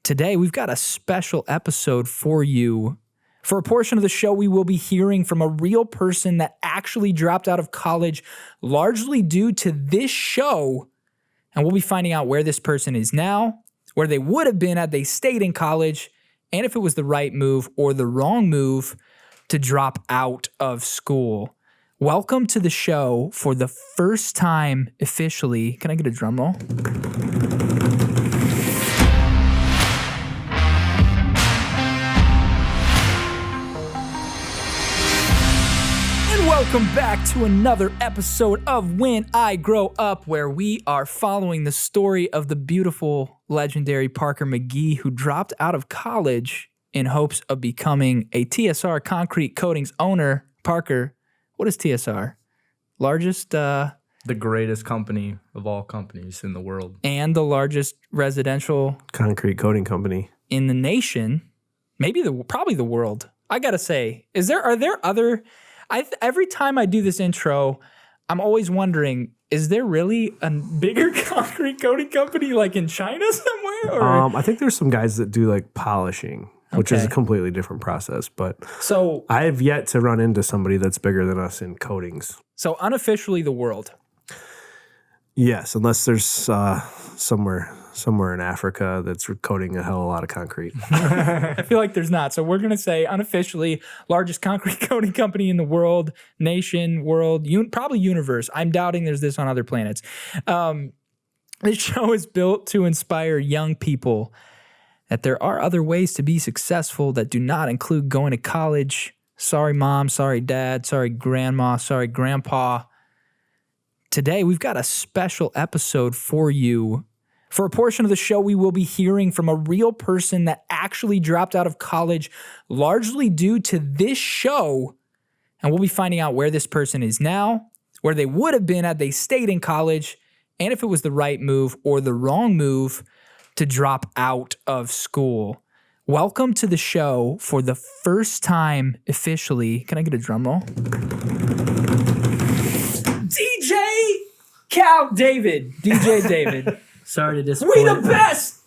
Today, we've got a special episode for you. For a portion of the show, we will be hearing from a real person that actually dropped out of college largely due to this show. And we'll be finding out where this person is now, where they would have been had they stayed in college, and if it was the right move or the wrong move to drop out of school. Welcome to the show for the first time officially. Can I get a drum roll? Welcome back to another episode of When I Grow Up, where we are following the story of the beautiful, legendary Parker McGee, who dropped out of college in hopes of becoming a TSR concrete coatings owner. Parker, what is TSR? Largest? The greatest company of all companies in the world. And the largest residential concrete coating company in the nation. Maybe probably the world. I gotta say, are there other... every time I do this intro, I'm always wondering, is there really a bigger concrete coating company like in China somewhere? Or? I think there's some guys that do like polishing, which is a completely different process. But so I have yet to run into somebody that's bigger than us in coatings. So unofficially the world. Yes, unless there's somewhere in Africa that's coating a hell of a lot of concrete. I feel like there's not. So we're going to say unofficially largest concrete coating company in the world, nation, world, probably universe. I'm doubting there's this on other planets. This show is built to inspire young people that there are other ways to be successful that do not include going to college. Sorry, mom. Sorry, dad. Sorry, grandma. Sorry, grandpa. Today, we've got a special episode for you. For a portion of the show, we will be hearing from a real person that actually dropped out of college largely due to this show. And we'll be finding out where this person is now, where they would have been had they stayed in college, and if it was the right move or the wrong move to drop out of school. Welcome to the show for the first time officially. Can I get a drum roll? DJ David. Sorry to disappoint. We the best!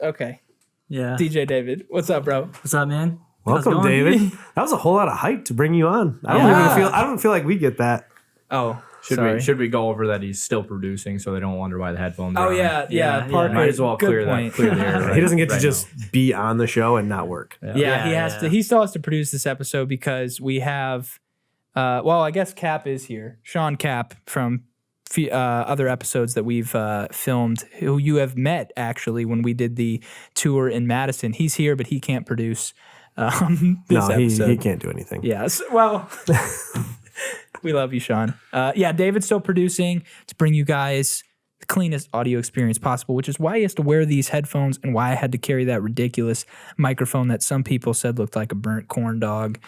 Okay. Yeah. DJ David. What's up, bro? What's up, man? Welcome, David. That was a whole lot of hype to bring you on. I don't feel like we get that. Oh, Should we go over that he's still producing so they don't wonder why the headphones are on? Yeah. Parker, might as well clear the air. Right, he doesn't get to right just be on the show and not work. Yeah, he has to. He still has to produce this episode because we have. I guess Cap is here. Sean Cap from other episodes that we've filmed, who you have met actually when we did the tour in Madison. He's here, but he can't produce this episode. He can't do anything. Yes. Well, we love you, Sean. David's still producing to bring you guys the cleanest audio experience possible, which is why he has to wear these headphones and why I had to carry that ridiculous microphone that some people said looked like a burnt corn dog.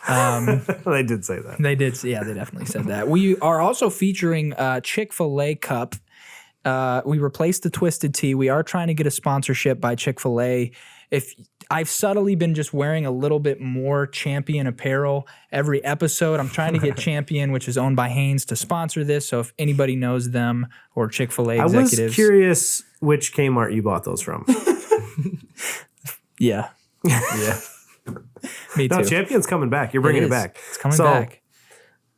They did say that. They did. Yeah, they definitely said that. We are also featuring Chick-fil-A cup. We replaced the Twisted Tea. We are trying to get a sponsorship by Chick-fil-A. If I've subtly been just wearing a little bit more Champion apparel every episode. I'm trying to get Champion, which is owned by Hanes, to sponsor this. So if anybody knows them or Chick-fil-A executives. I was curious which Kmart you bought those from. Yeah. Yeah. Me too. No, Champion's coming back. You're bringing it back. It's coming back.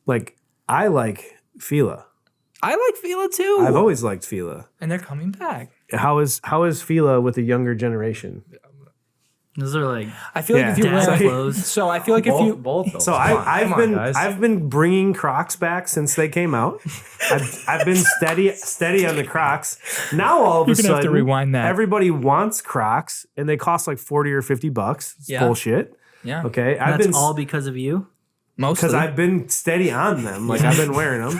Like, I like Fila. I like Fila too. I've always liked Fila. And they're coming back. How is Fila with the younger generation? Those are like I feel like if you wear clothes. So I feel like if you both. So I've been bringing Crocs back since they came out. I've been steady on the Crocs. Now all of a sudden, have to rewind that. Everybody wants Crocs, and they cost like $40 or $50. It's bullshit. Yeah. Okay. That's all because of you? Mostly. Because I've been steady on them. Like I've been wearing them.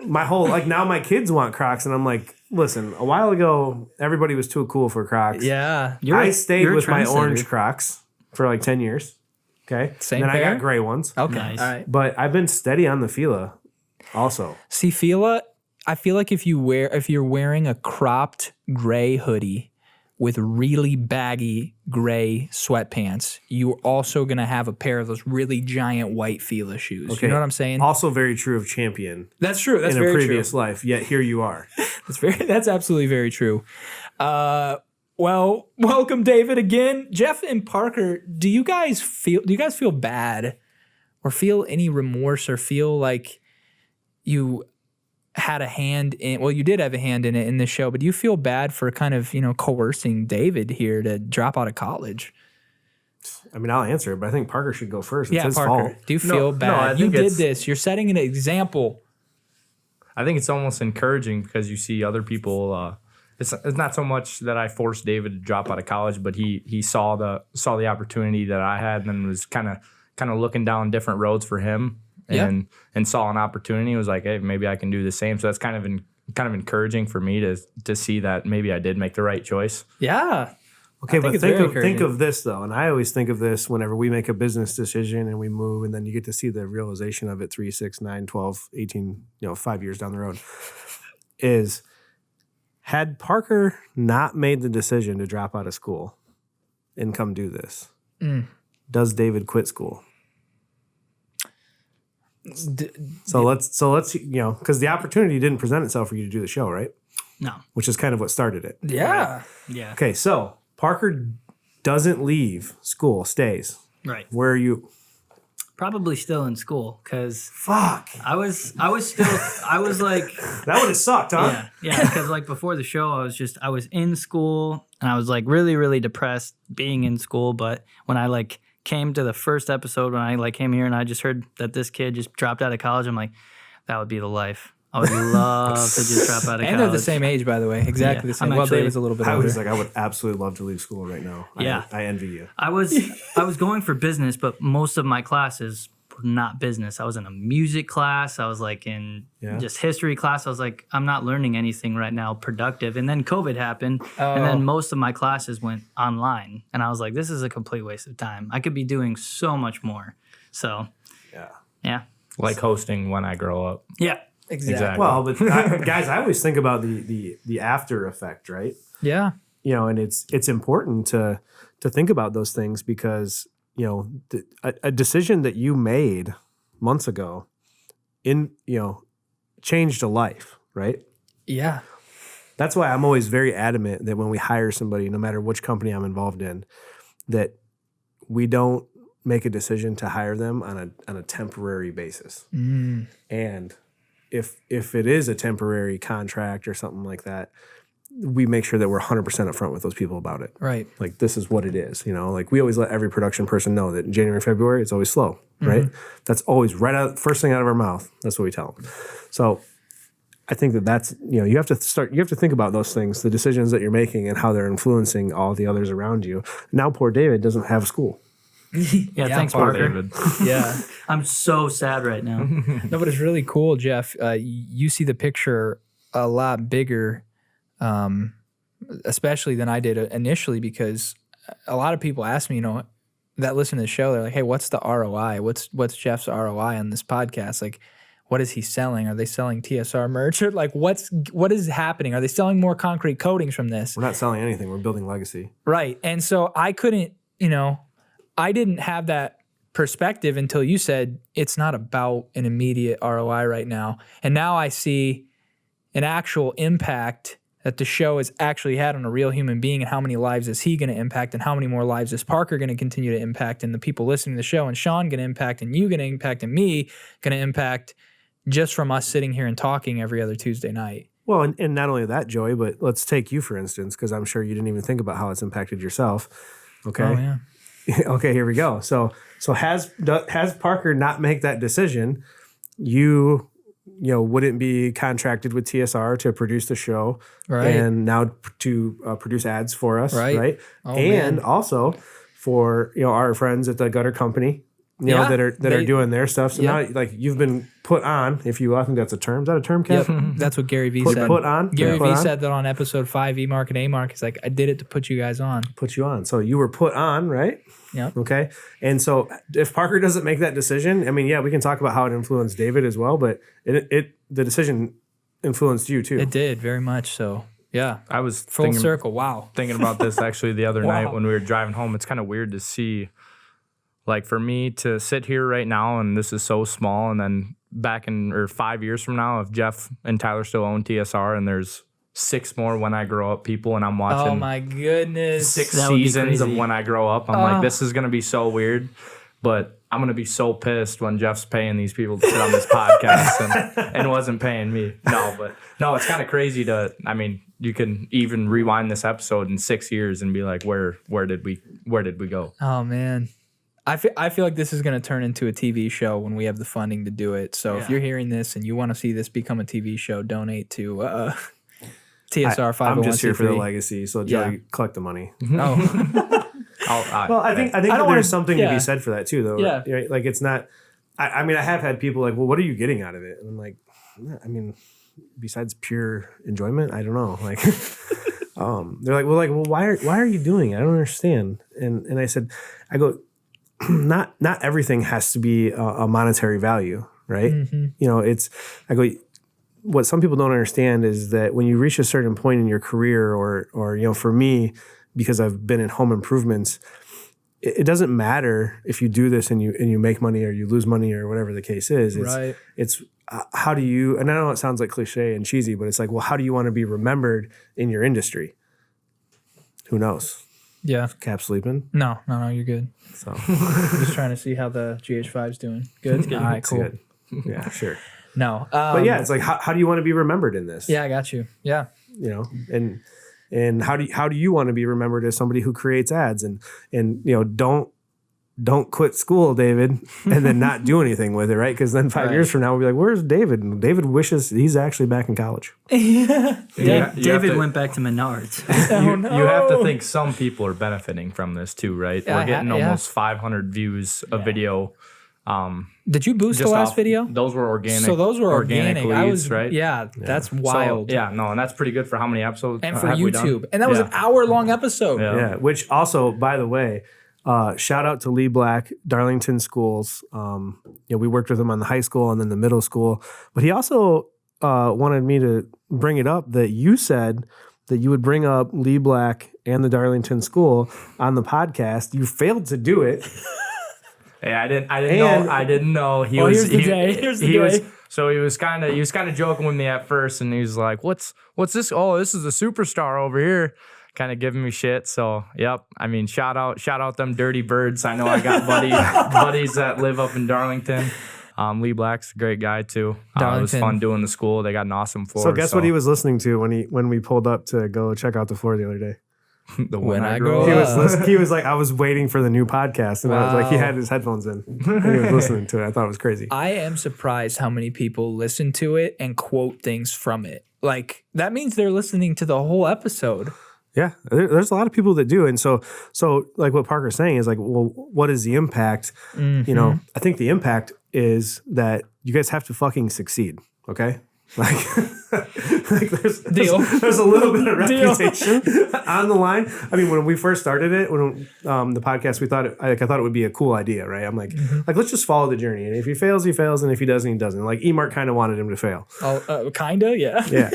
My whole now my kids want Crocs, and I'm like, listen. A while ago, everybody was too cool for Crocs. Yeah. I stayed with my orange Crocs for like 10 years. Okay. Same then pair? I got gray ones. Okay. Nice. All right. But I've been steady on the Fila also. See, Fila, I feel like if you're wearing a cropped gray hoodie with really baggy gray sweatpants, you're also going to have a pair of those really giant white Fila shoes. Okay. You know what I'm saying? Also very true of Champion. That's true. That's in very a previous true. life, yet here you are. That's absolutely very true. Well, welcome, David, again. Jeff and Parker, do you guys feel bad or feel any remorse or feel like you had a hand in, well, you did have a hand in it in this show, but do you feel bad for kind of, coercing David here to drop out of college? I mean, I'll answer it, but I think Parker should go first. It's his Parker, fault. do you feel I bad? You think did it's- this. You're setting an example. I think it's almost encouraging because you see other people. It's not so much that I forced David to drop out of college, but he saw the opportunity that I had and then was kind of looking down different roads for him and saw an opportunity. It was like, hey, maybe I can do the same. So that's kind of encouraging for me to see that maybe I did make the right choice. Yeah. Okay, but it's very think encouraging. of this though, and I always think of this whenever we make a business decision and we move, and then you get to see the realization of it 3, 6, 9, 12, 18, 5 years down the road. Is had Parker not made the decision to drop out of school and come do this, does David quit school? So let's because the opportunity didn't present itself for you to do the show, right? No. Which is kind of what started it. Yeah. Yeah. Okay, so Parker doesn't leave school, stays. Right. Where are you? Probably still in school because Fuck. I was like, That would have sucked, huh? yeah, because like before the show, I was in school and I was like really, really depressed being in school. But when I like came to the first episode, when I like came here and I just heard that this kid just dropped out of college, I'm like, that would be the life. I would love to just drop out of And college. they're the same age, by the way. Exactly Yeah, the same. I'm Well, actually- David's a little bit I older. was like, I would absolutely love to leave school right now. Yeah. I envy you. I was going for business, but most of my classes were not business. I was in a music class. I was like in just history class. I was like, I'm not learning anything right now productive. And then COVID happened, and then most of my classes went online. And I was like, this is a complete waste of time. I could be doing so much more. So, yeah. Like hosting when I grow up. Yeah. exactly. Well, but guys, I always think about the after effect, right? Yeah. And it's important to think about those things because a decision that you made months ago changed a life, right? Yeah. That's why I'm always very adamant that when we hire somebody, no matter which company I'm involved in, that we don't make a decision to hire them on a temporary basis. And if it is a temporary contract or something like that, we make sure that we're 100% upfront with those people about it. Right. Like, this is what it is. Like, we always let every production person know that in January, February, it's always slow, right? That's always first thing out of our mouth. That's what we tell them. So I think that's, you have to think about those things, the decisions that you're making and how they're influencing all the others around you. Now, poor David doesn't have school. Yeah, thanks, Parker. Parker. David. Yeah. I'm so sad right now. No, but it's really cool, Jeff. You see the picture a lot bigger, especially than I did initially, because a lot of people ask me, that listen to the show, they're like, hey, what's the ROI? What's Jeff's ROI on this podcast? Like, what is he selling? Are they selling TSR merch? Or like, what is happening? Are they selling more concrete coatings from this? We're not selling anything. We're building legacy. Right. And so I couldn't, I didn't have that perspective until you said it's not about an immediate ROI right now. And now I see an actual impact that the show has actually had on a real human being, and how many lives is he going to impact, and how many more lives is Parker going to continue to impact, and the people listening to the show, and Sean going to impact, and you going to impact, and me going to impact, just from us sitting here and talking every other Tuesday night. Well, and not only that, Joey, but let's take you, for instance, because I'm sure you didn't even think about how it's impacted yourself. Okay. Oh, yeah. Okay, here we go. So has Parker not make that decision, you wouldn't be contracted with TSR to produce the show, Right. and now to produce ads for us, Right. Oh, and man. also for our friends at the Gutter Company, Yeah, that are doing their stuff. So Yep. now, like, you've been put on, if you, I think that's a term. Is that a term, Kev? Yep. That's what Gary Vee Put, said. put on. Gary Put Vee on? said that on episode 5, E-Mark and A-Mark. He's like, I did it to put you guys on. Put you on. So you were put on, right? Yeah. Okay. And so if Parker doesn't make that decision, I mean, yeah, we can talk about how it influenced David as well, but the decision influenced you too. It did, very much so. Yeah. I was Full circle. Wow. thinking about this actually the other night when we were driving home. It's kind of weird to see, like, for me to sit here right now and this is so small, and then back in 5 years from now, if Jeff and Tyler still own TSR and there's 6 more When I Grow Up people, and I'm watching Oh my goodness. 6 That would be seasons of crazy. When I Grow Up. I'm like, this is gonna be so weird, but I'm gonna be so pissed when Jeff's paying these people to sit on this podcast and wasn't paying me. No, it's kind of crazy to. I mean, you can even rewind this episode in 6 years and be like, where did we go? Oh man. I feel like this is going to turn into a TV show when we have the funding to do it. So if you're hearing this and you want to see this become a TV show, donate to TSR 501c3. I'm just here for the legacy. So Joey, collect the money. Oh. Well, I think that there's something to be said for that too, though. Yeah. Right? Like it's not. I mean, I have had people like, well, what are you getting out of it? And I'm like, I mean, besides pure enjoyment, I don't know. Like, they're like, well, why are you doing it? I don't understand. And I said, I go, not everything has to be a monetary value, right? Mm-hmm. You know, I go, what some people don't understand is that when you reach a certain point in your career, or you know, for me, because I've been in home improvements, it doesn't matter if you do this and you make money or you lose money or whatever the case is. It's how do you, and I know it sounds like cliche and cheesy, but it's like, well, how do you want to be remembered in your industry? Who knows? Yeah. Cap sleeping? No, you're good. So I'm just trying to see how the GH5's doing. Good? All right, it's cool. good. Yeah, sure. No. But yeah, it's like, how do you want to be remembered in this? Yeah, I got you. Yeah. You know, and how do you want to be remembered as somebody who creates ads and you know, don't quit school, David, and then not do anything with it, right? Because then 5 years from now, we'll be like, where's David? And David wishes he's actually back in college. David went back to Menards. You have to think some people are benefiting from this too, right? Yeah, We're getting yeah. almost 500 views a video. Did you boost the Just last off- video? Those were organic. So those were organic. I leads, was right? Yeah, that's So, wild. and that's pretty good for how many episodes And for have we done? YouTube. And that was an hour-long episode. Yeah. Yeah, which also, by the way, shout out to Lee Black, Darlington Schools. You know, we worked with him on the high school and then the middle school. But he also wanted me to bring it up that you said that you would bring up Lee Black and the Darlington School on the podcast. You failed to do it. Hey, I didn't know he was. Here's the day. So he was kind of joking with me at first, and he was like, "What's this? Oh, this is a superstar over here." Kind of giving me shit. So, yep. I mean, shout out them dirty birds. I know I got buddies that live up in Darlington. Lee Black's a great guy too. It was fun doing the school. They got an awesome floor. So guess what he was listening to when we pulled up to go check out the floor the other day? the When I Grow He was like, I was waiting for the new podcast, and I was like, he had his headphones in, and he was listening to it. I thought it was crazy. I am surprised how many people listen to it and quote things from it. Like, that means they're listening to the whole episode. Yeah, there's a lot of people that do, and so like what Parker's saying is like, well, what is the impact? Mm-hmm. You know, I think the impact is that you guys have to fucking succeed. Okay. Like there's a little bit of reputation on the line. I mean, when we first started it, when the podcast, I thought it would be a cool idea, right? I'm like, let's just follow the journey, and if he fails, he fails, and if he doesn't, he doesn't. Like Emart kind of wanted him to fail. Oh, kinda, yeah. Yeah.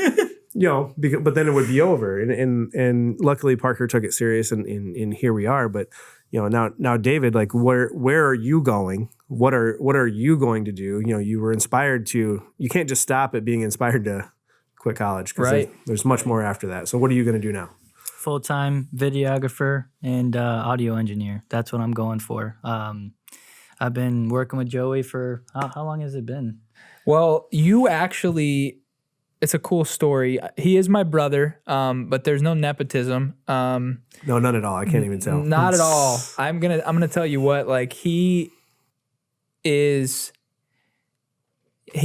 You know, but then it would be over, and luckily Parker took it serious, and here we are. But you know, now David, like, where are you going? What are you going to do? You know, you were inspired to. You can't just stop at being inspired to quit college, because Right. there's much more after that. So what are you going to do now? Full-time videographer and audio engineer. That's what I'm going for. I've been working with Joey for how long has it been? Well, you actually, it's a cool story. He is my brother, but there's no nepotism. No, none at all. I can't even tell. Not at all. I'm gonna tell you what, like, he is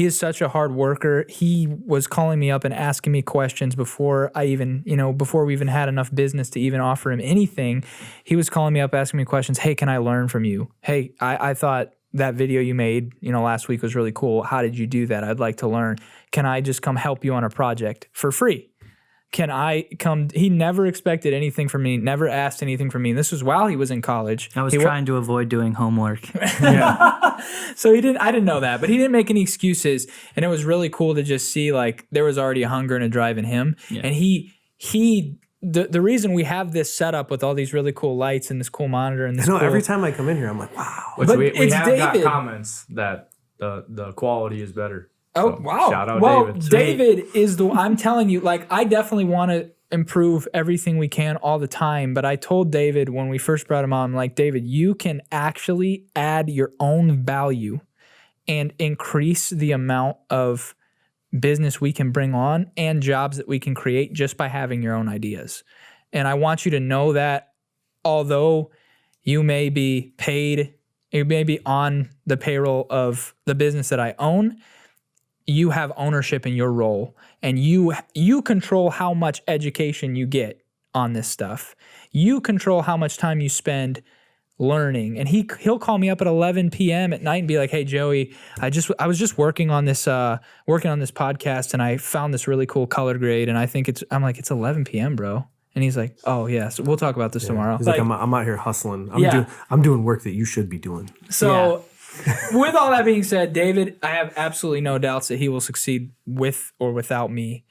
such a hard worker. He was calling me up and asking me questions before we even had enough business to even offer him anything. He was calling me up, asking me questions. Hey, can I learn from you? Hey, I thought that video you made, last week was really cool. How did you do that? I'd like to learn. Can I just come help you on a project for free? Can I come? He never expected anything from me, never asked anything from me. And this was while he was in college. I was trying to avoid doing homework. So I didn't know that, but he didn't make any excuses. And it was really cool to just see, like, there was already a hunger and a drive in him. Yeah. And the reason we have this setup with all these really cool lights and this cool monitor and this every time I come in here, I'm like, wow. Which But we it's have got David. comments that the quality is better. Oh, So, wow. Shout out well, David. David is I'm telling you, like, I definitely want to improve everything we can all the time. But I told David when we first brought him on, I'm like, David, you can actually add your own value and increase the amount of business we can bring on and jobs that we can create just by having your own ideas. And I want you to know that although you may be paid, you may be on the payroll of the business that I own, you have ownership in your role, and you control how much education you get on this stuff. You control how much time you spend learning. And he'll call me up at 11 p.m. at night and be like, "Hey Joey, I was just working on this podcast, and I found this really cool color grade, and I'm like, it's 11 p.m., bro." And he's like, "Oh yeah, so we'll talk about this tomorrow." He's like, I'm out here hustling. Yeah. I'm doing work that you should be doing. So with all that being said, David, I have absolutely no doubts that he will succeed with or without me.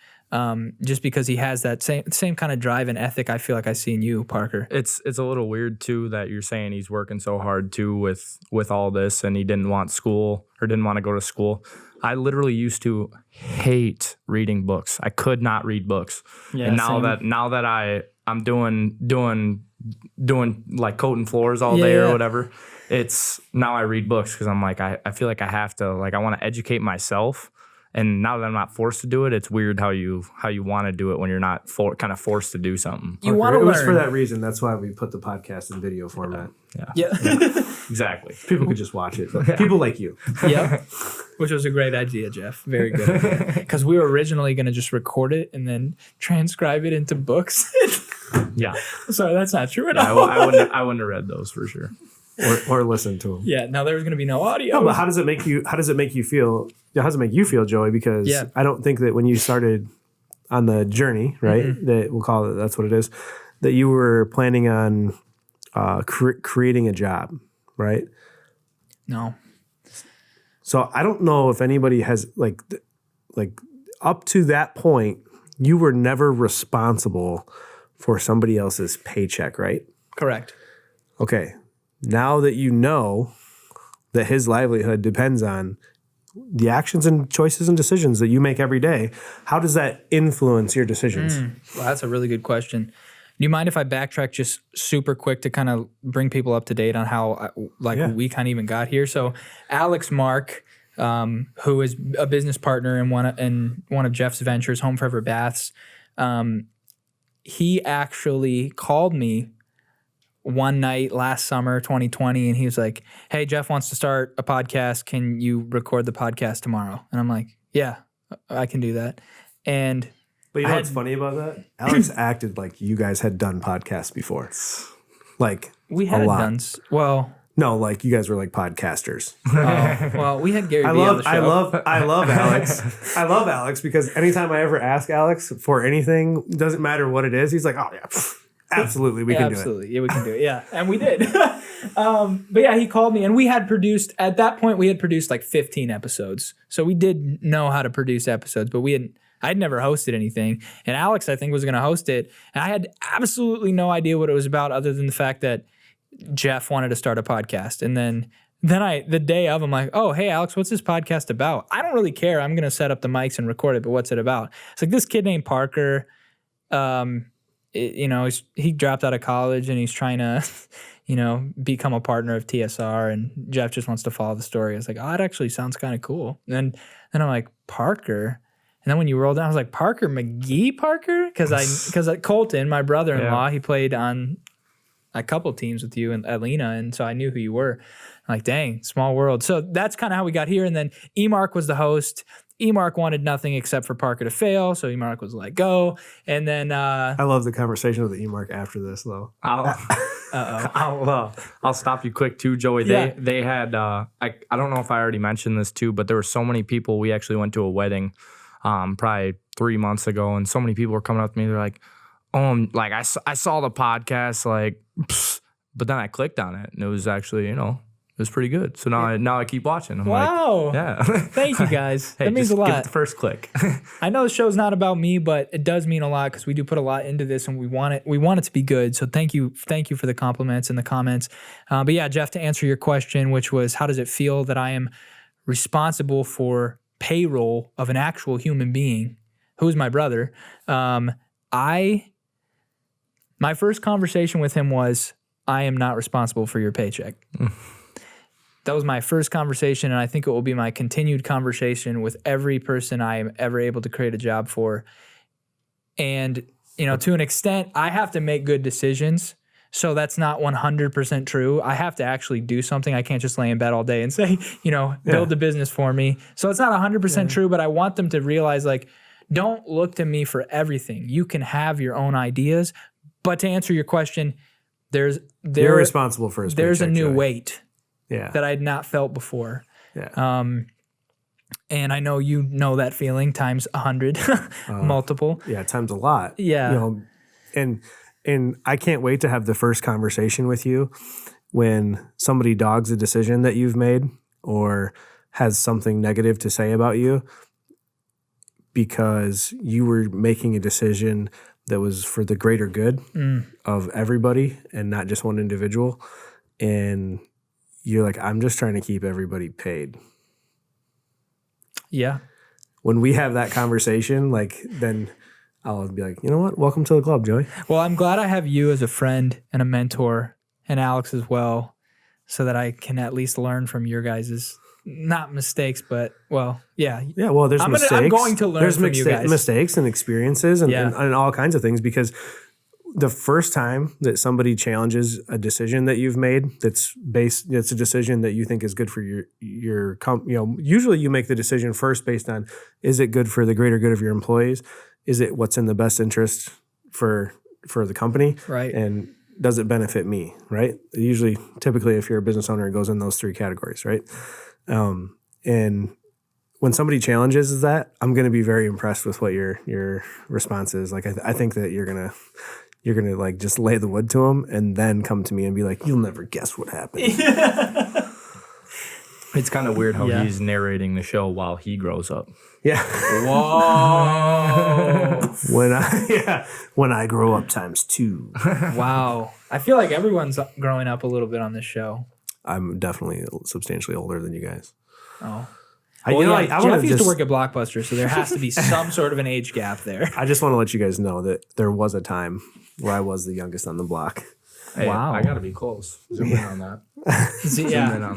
Just because he has that same kind of drive and ethic I feel like I see in you, Parker. It's a little weird too that you're saying he's working so hard too with all this, and he didn't want school or didn't want to go to school. I literally used to hate reading books. I could not read books. Yeah, and same. now that I'm doing like coating floors all day or whatever, it's now I read books because I'm like I feel like I have to, like, I want to educate myself. And now that I'm not forced to do it, it's weird how you want to do it when you're not kind of forced to do something. You want to It learn. was for that reason. That's why we put the podcast in video format. Yeah. Exactly. People could just watch it. People like you. Yep. Which was a great idea, Jeff. Very good. Because we were originally going to just record it and then transcribe it into books. Yeah. Sorry, that's not true at Yeah, all. I wouldn't have read those for sure. Or listen to them. Yeah, now there was going to be no audio. No, but how does it make you feel? How does it make you feel, Joey? Because I don't think that when you started on the journey, right, that we'll call it, that's what it is, that you were planning on creating a job, right? No. So I don't know if anybody has like up to that point, you were never responsible for somebody else's paycheck, right? Correct. Okay. Now that you know that his livelihood depends on the actions and choices and decisions that you make every day, how does that influence your decisions? Well, that's a really good question. Do you mind if I backtrack just super quick to kind of bring people up to date on how we kind of even got here? So Alex Mark, who is a business partner in one of Jeff's ventures, Home Forever Baths, he actually called me one night last summer, 2020, and he was like, "Hey, Jeff wants to start a podcast. Can you record the podcast tomorrow?" And I'm like, "Yeah, I can do that." And But you know what's funny about that? Alex acted like you guys had done podcasts before. Like we had a lot. done well. No, like you guys were like podcasters. Well, we had Gary. I love Alex. I love Alex because anytime I ever ask Alex for anything, doesn't matter what it is, he's like, "Oh yeah, absolutely, we can do it." Absolutely, yeah, we can do it. Yeah, and we did. But yeah, he called me, and at that point we had produced like 15 episodes, so we did know how to produce episodes, but I'd never hosted anything, and Alex, I think, was going to host it, and I had absolutely no idea what it was about, other than the fact that Jeff wanted to start a podcast, and then the day of, I'm like, "Oh, hey, Alex, what's this podcast about?" I don't really care. I'm going to set up the mics and record it, but what's it about? It's like this kid named Parker. He dropped out of college and he's trying to, become a partner of TSR, and Jeff just wants to follow the story. I was like, "Oh, it actually sounds kind of cool." And then I'm like, "Parker?" And then when you rolled down, I was like, "Parker McGee Parker?" Because Colton, my brother-in-law, he played on a couple teams with you and Atlanta, and so I knew who you were. I'm like, dang, small world. So that's kind of how we got here. And then E-Mark was the host. E-Mark wanted nothing except for Parker to fail, so E-Mark was let go. And then I love the conversation with E-Mark after this, though. I'll stop you quick too, Joey. Yeah. They had I don't know if I already mentioned this too, but there were so many people. We actually went to a wedding probably 3 months ago, and so many people were coming up to me. They're like, "Oh, like I saw the podcast, like," but then I clicked on it, and it was actually, it was pretty good. So now I keep watching. I'm wow. like, yeah. Thank you, guys. Hey, that means just a lot. Give it the first click. I know the show's not about me, but it does mean a lot because we do put a lot into this, and we want it to be good. So thank you for the compliments and the comments. But yeah, Jeff, to answer your question, which was, how does it feel that I am responsible for payroll of an actual human being who's my brother. My first conversation with him was, I am not responsible for your paycheck. That was my first conversation, and I think it will be my continued conversation with every person I am ever able to create a job for. And, to an extent, I have to make good decisions. So that's not 100% true. I have to actually do something. I can't just lay in bed all day and say, build the business for me. So it's not 100% true, but I want them to realize, like, don't look to me for everything. You can have your own ideas, but to answer your question, You're responsible for his there's a paycheck, new Joey. weight that I had not felt before. Yeah. And I know you know that feeling times 100, multiple. Yeah, times a lot. Yeah. And I can't wait to have the first conversation with you when somebody dogs a decision that you've made or has something negative to say about you because you were making a decision that was for the greater good of everybody and not just one individual. And you're like, I'm just trying to keep everybody paid. Yeah. When we have that conversation, like, then I'll be like, you know what? Welcome to the club, Joey. Well, I'm glad I have you as a friend and a mentor, and Alex as well, so that I can at least learn from your guys' not mistakes, but yeah. Yeah, well, there's mistakes. I'm going to learn from you guys. Mistakes and experiences and all kinds of things, because the first time that somebody challenges a decision that you've made that's a decision that you think is good for your usually you make the decision first based on, is it good for the greater good of your employees? Is it what's in the best interest for the company? Right. And does it benefit me? Right. Usually, typically, if you're a business owner, it goes in those three categories. Right. And when somebody challenges that, I'm going to be very impressed with what your response is. Like, I think that you're going to like just lay the wood to them and then come to me and be like, you'll never guess what happened. It's kind of weird how he's narrating the show while he grows up. Yeah. Whoa. When I grow up times 2. Wow. I feel like everyone's growing up a little bit on this show. I'm definitely substantially older than you guys. Oh. Jeff used to work at Blockbuster, so there has to be some sort of an age gap there. I just want to let you guys know that there was a time where I was the youngest on the block. Hey, wow. I got to be close. Zoom in on that.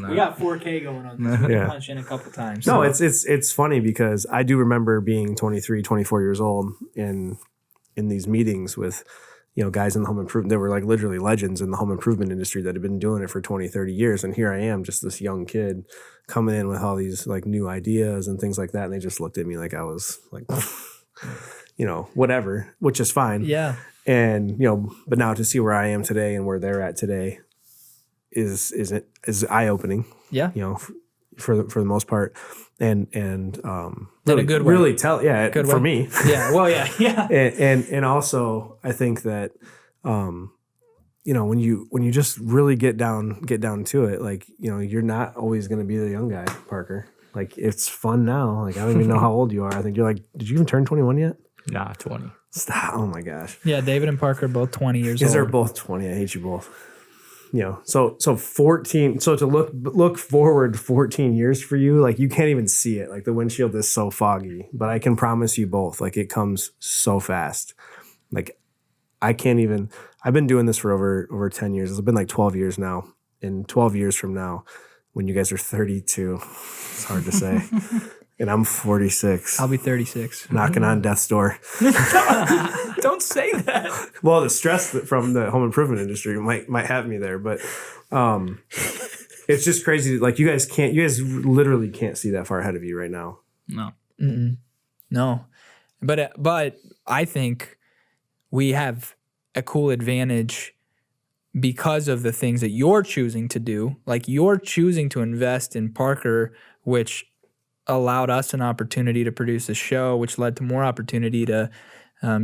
We got 4K going on this. We can punch in a couple times. No, it's funny because I do remember being 23, 24 years old in these meetings with, guys in the home improvement. They were like literally legends in the home improvement industry that had been doing it for 20, 30 years. And here I am, just this young kid coming in with all these like new ideas and things like that. And they just looked at me like I was like, whatever, which is fine. Yeah. And, but now to see where I am today and where they're at today is eye opening. Yeah. For the most part. And in a good way. Really good for me. Yeah. Well, yeah. Yeah. and also I think that, when you just really get down to it, like, you're not always going to be the young guy, Parker. Like, it's fun now. Like, I don't even know how old you are. I think you're like, did you even turn 21 yet? Nah, 20. Stop. Oh my gosh. Yeah. David and Parker are both 20 years old. They're both 20. I hate you both. So 14. So to look forward 14 years for you, like, you can't even see it. Like, the windshield is so foggy. But I can promise you both, like, it comes so fast. Like, I can't even. I've been doing this for over 10 years. It's been like 12 years now. And 12 years from now, when you guys are 32, it's hard to say. And I'm 46. I'll be 36. Knocking on death's door. Don't say that. Well, the stress from the home improvement industry might have me there, but it's just crazy. Like, you guys literally can't see that far ahead of you right now. No. Mm-mm. No. But I think we have a cool advantage because of the things that you're choosing to do. Like, you're choosing to invest in Parker, which allowed us an opportunity to produce a show, which led to more opportunity to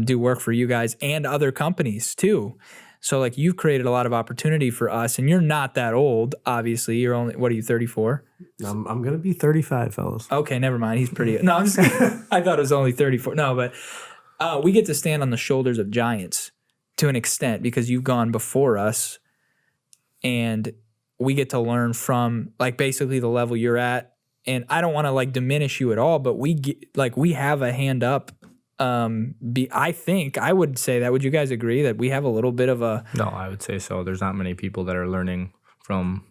do work for you guys and other companies too. So, like, you've created a lot of opportunity for us, and you're not that old, obviously. You're only, what are you, 34? I'm going to be 35, fellas. Okay, never mind. He's pretty. No, I'm just kidding. I thought it was only 34. No, but we get to stand on the shoulders of giants to an extent because you've gone before us, and we get to learn from, like, basically the level you're at and I don't want to like diminish you at all, but we have a hand up. I think I would say that. Would you guys agree that we have a little bit of a? No, I would say so. There's not many people that are learning from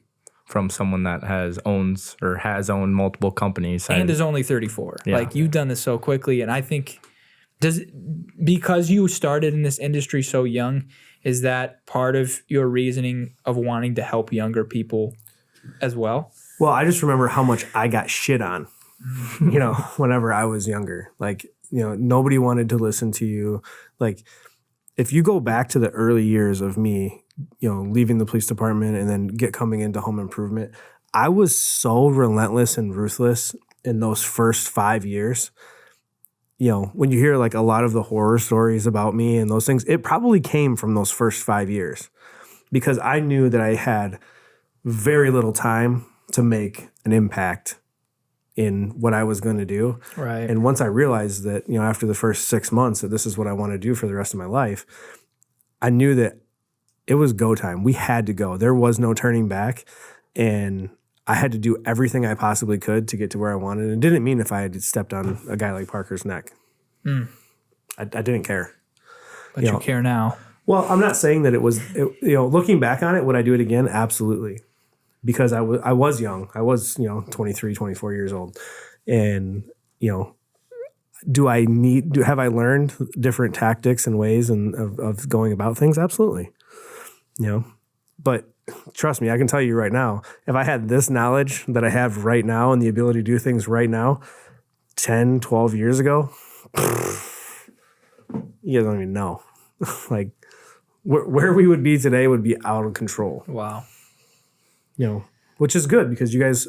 someone that has owned multiple companies and is only 34. Yeah. Like you've done this so quickly, and I think because you started in this industry so young, is that part of your reasoning of wanting to help younger people as well? Well, I just remember how much I got shit on, whenever I was younger. Like, nobody wanted to listen to you. Like, if you go back to the early years of me, leaving the police department and then coming into home improvement, I was so relentless and ruthless in those first 5 years. When you hear like a lot of the horror stories about me and those things, it probably came from those first 5 years because I knew that I had very little time to make an impact in what I was going to do. Right. And once I realized that, after the first 6 months that this is what I want to do for the rest of my life, I knew that it was go time. We had to go. There was no turning back. And I had to do everything I possibly could to get to where I wanted. And it didn't mean if I had stepped on a guy like Parker's neck. I didn't care. But you care now. Well, I'm not saying that it was, looking back on it, would I do it again? Absolutely. Because I was young. I was, 23, 24 years old. And, have I learned different tactics and ways of going about things? Absolutely. But trust me, I can tell you right now, if I had this knowledge that I have right now and the ability to do things right now, 10, 12 years ago, you guys don't even know. Like where we would be today would be out of control. Wow. Which is good because you guys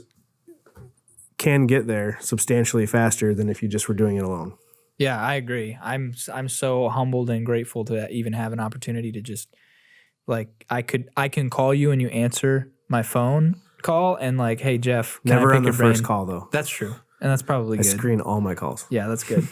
can get there substantially faster than if you just were doing it alone. Yeah, I agree. I'm so humbled and grateful to even have an opportunity to just like I can call you and you answer my phone call and like, hey Jeff, can never I pick on the your brain? first call though. That's true, and that's probably I good. screen all my calls. Yeah, that's good.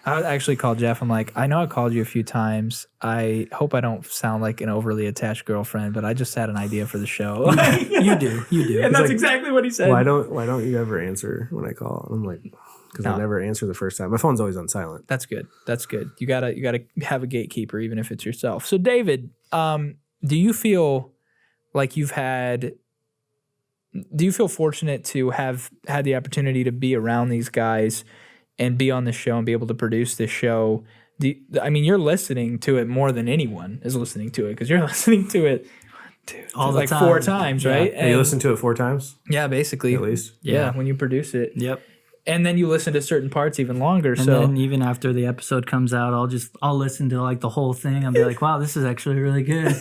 I would actually call Jeff. I'm like, I know I called you a few times. I hope I don't sound like an overly attached girlfriend, but I just had an idea for the show. You do. And that's exactly what he said. Why don't you ever answer when I call? And I'm like, because I never answer the first time. My phone's always on silent. That's good. That's good. You gotta have a gatekeeper, even if it's yourself. So David, do you feel like do you feel fortunate to have had the opportunity to be around these guys and be on this show and be able to produce this show? You're listening to it more than anyone is listening to it because you're listening to it all the like time. 4 times, right? And you listen to it 4 times? Yeah, basically. At least? Yeah, when you produce it. Yep. And then you listen to certain parts even longer. And then even after the episode comes out, I'll listen to like the whole thing. I'll be like, wow, this is actually really good.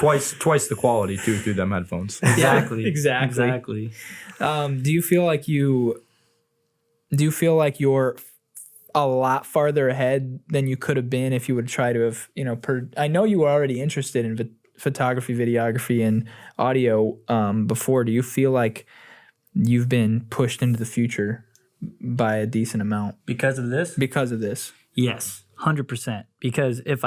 Twice the quality too through them headphones. Exactly. Exactly. Do you feel like you're a lot farther ahead than you could have been if you would try to have, I know you were already interested in photography, videography, and audio before. Do you feel like you've been pushed into the future by a decent amount? Because of this? Because of this. Yes, 100%. Because if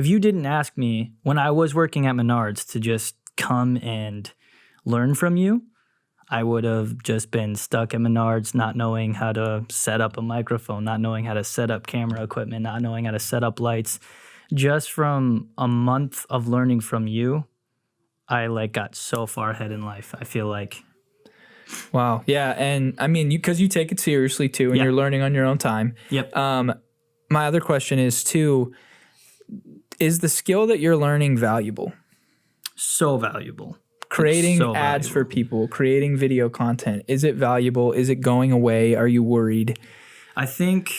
you didn't ask me when I was working at Menards to just come and learn from you, I would have just been stuck at Menards not knowing how to set up a microphone, not knowing how to set up camera equipment, not knowing how to set up lights. Just from a month of learning from you, I got so far ahead in life, I feel like. Wow. Yeah. And because you take it seriously too, and you're learning on your own time. Yep. My other question is too, is the skill that you're learning valuable? So valuable. Creating ads for people, creating video content. Is it valuable? Is it going away? Are you worried? I think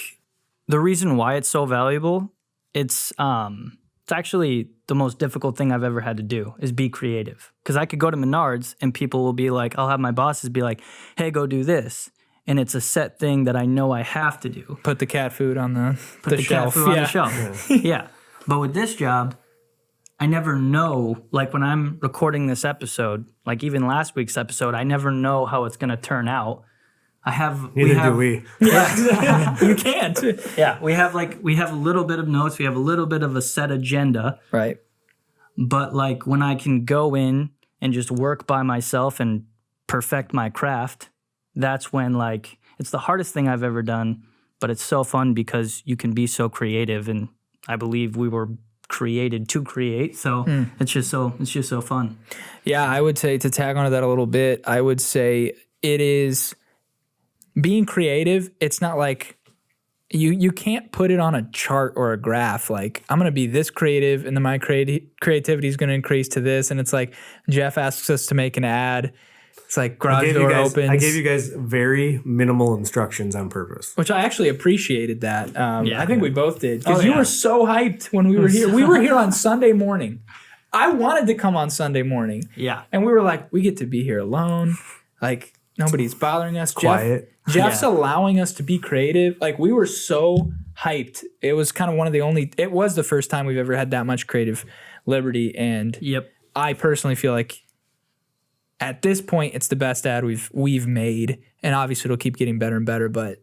the reason why it's so valuable, it's actually the most difficult thing I've ever had to do is be creative. Because I could go to Menards and people will be like, I'll have my bosses be like, hey, go do this. And it's a set thing that I know I have to do. Put the cat food on the Cat shelf. food on the shelf. Yeah. But with this job, I never know, when I'm recording this episode, even last week's episode, I never know how it's going to turn out. Neither do we. Yeah, you can't. Yeah, we have a little bit of notes. We have a little bit of a set agenda. Right. But when I can go in and just work by myself and perfect my craft, that's when like it's the hardest thing I've ever done, but it's so fun because you can be so creative, and I believe we were created to create. So it's just so fun. Yeah, I would say, to tag onto that a little bit, I would say it is being creative. It's not like you can't put it on a chart or a graph. Like, I'm going to be this creative and then my creativity is going to increase to this. And it's like Jeff asks us to make an ad. It's like garage door opens. I gave you guys very minimal instructions on purpose. Which I actually appreciated that. I think we both did. Because Oh, you yeah. were so hyped when we were here. We were here on Sunday morning. I wanted to come on Sunday morning. Yeah. And we were like, we get to be here alone. Like, nobody's bothering us. Quiet. Jeff's Yeah. allowing us to be creative. Like, we were so hyped. It was kind of it was the first time we've ever had that much creative liberty. And Yep. I personally feel like at this point, it's the best ad we've made. And obviously it'll keep getting better and better, but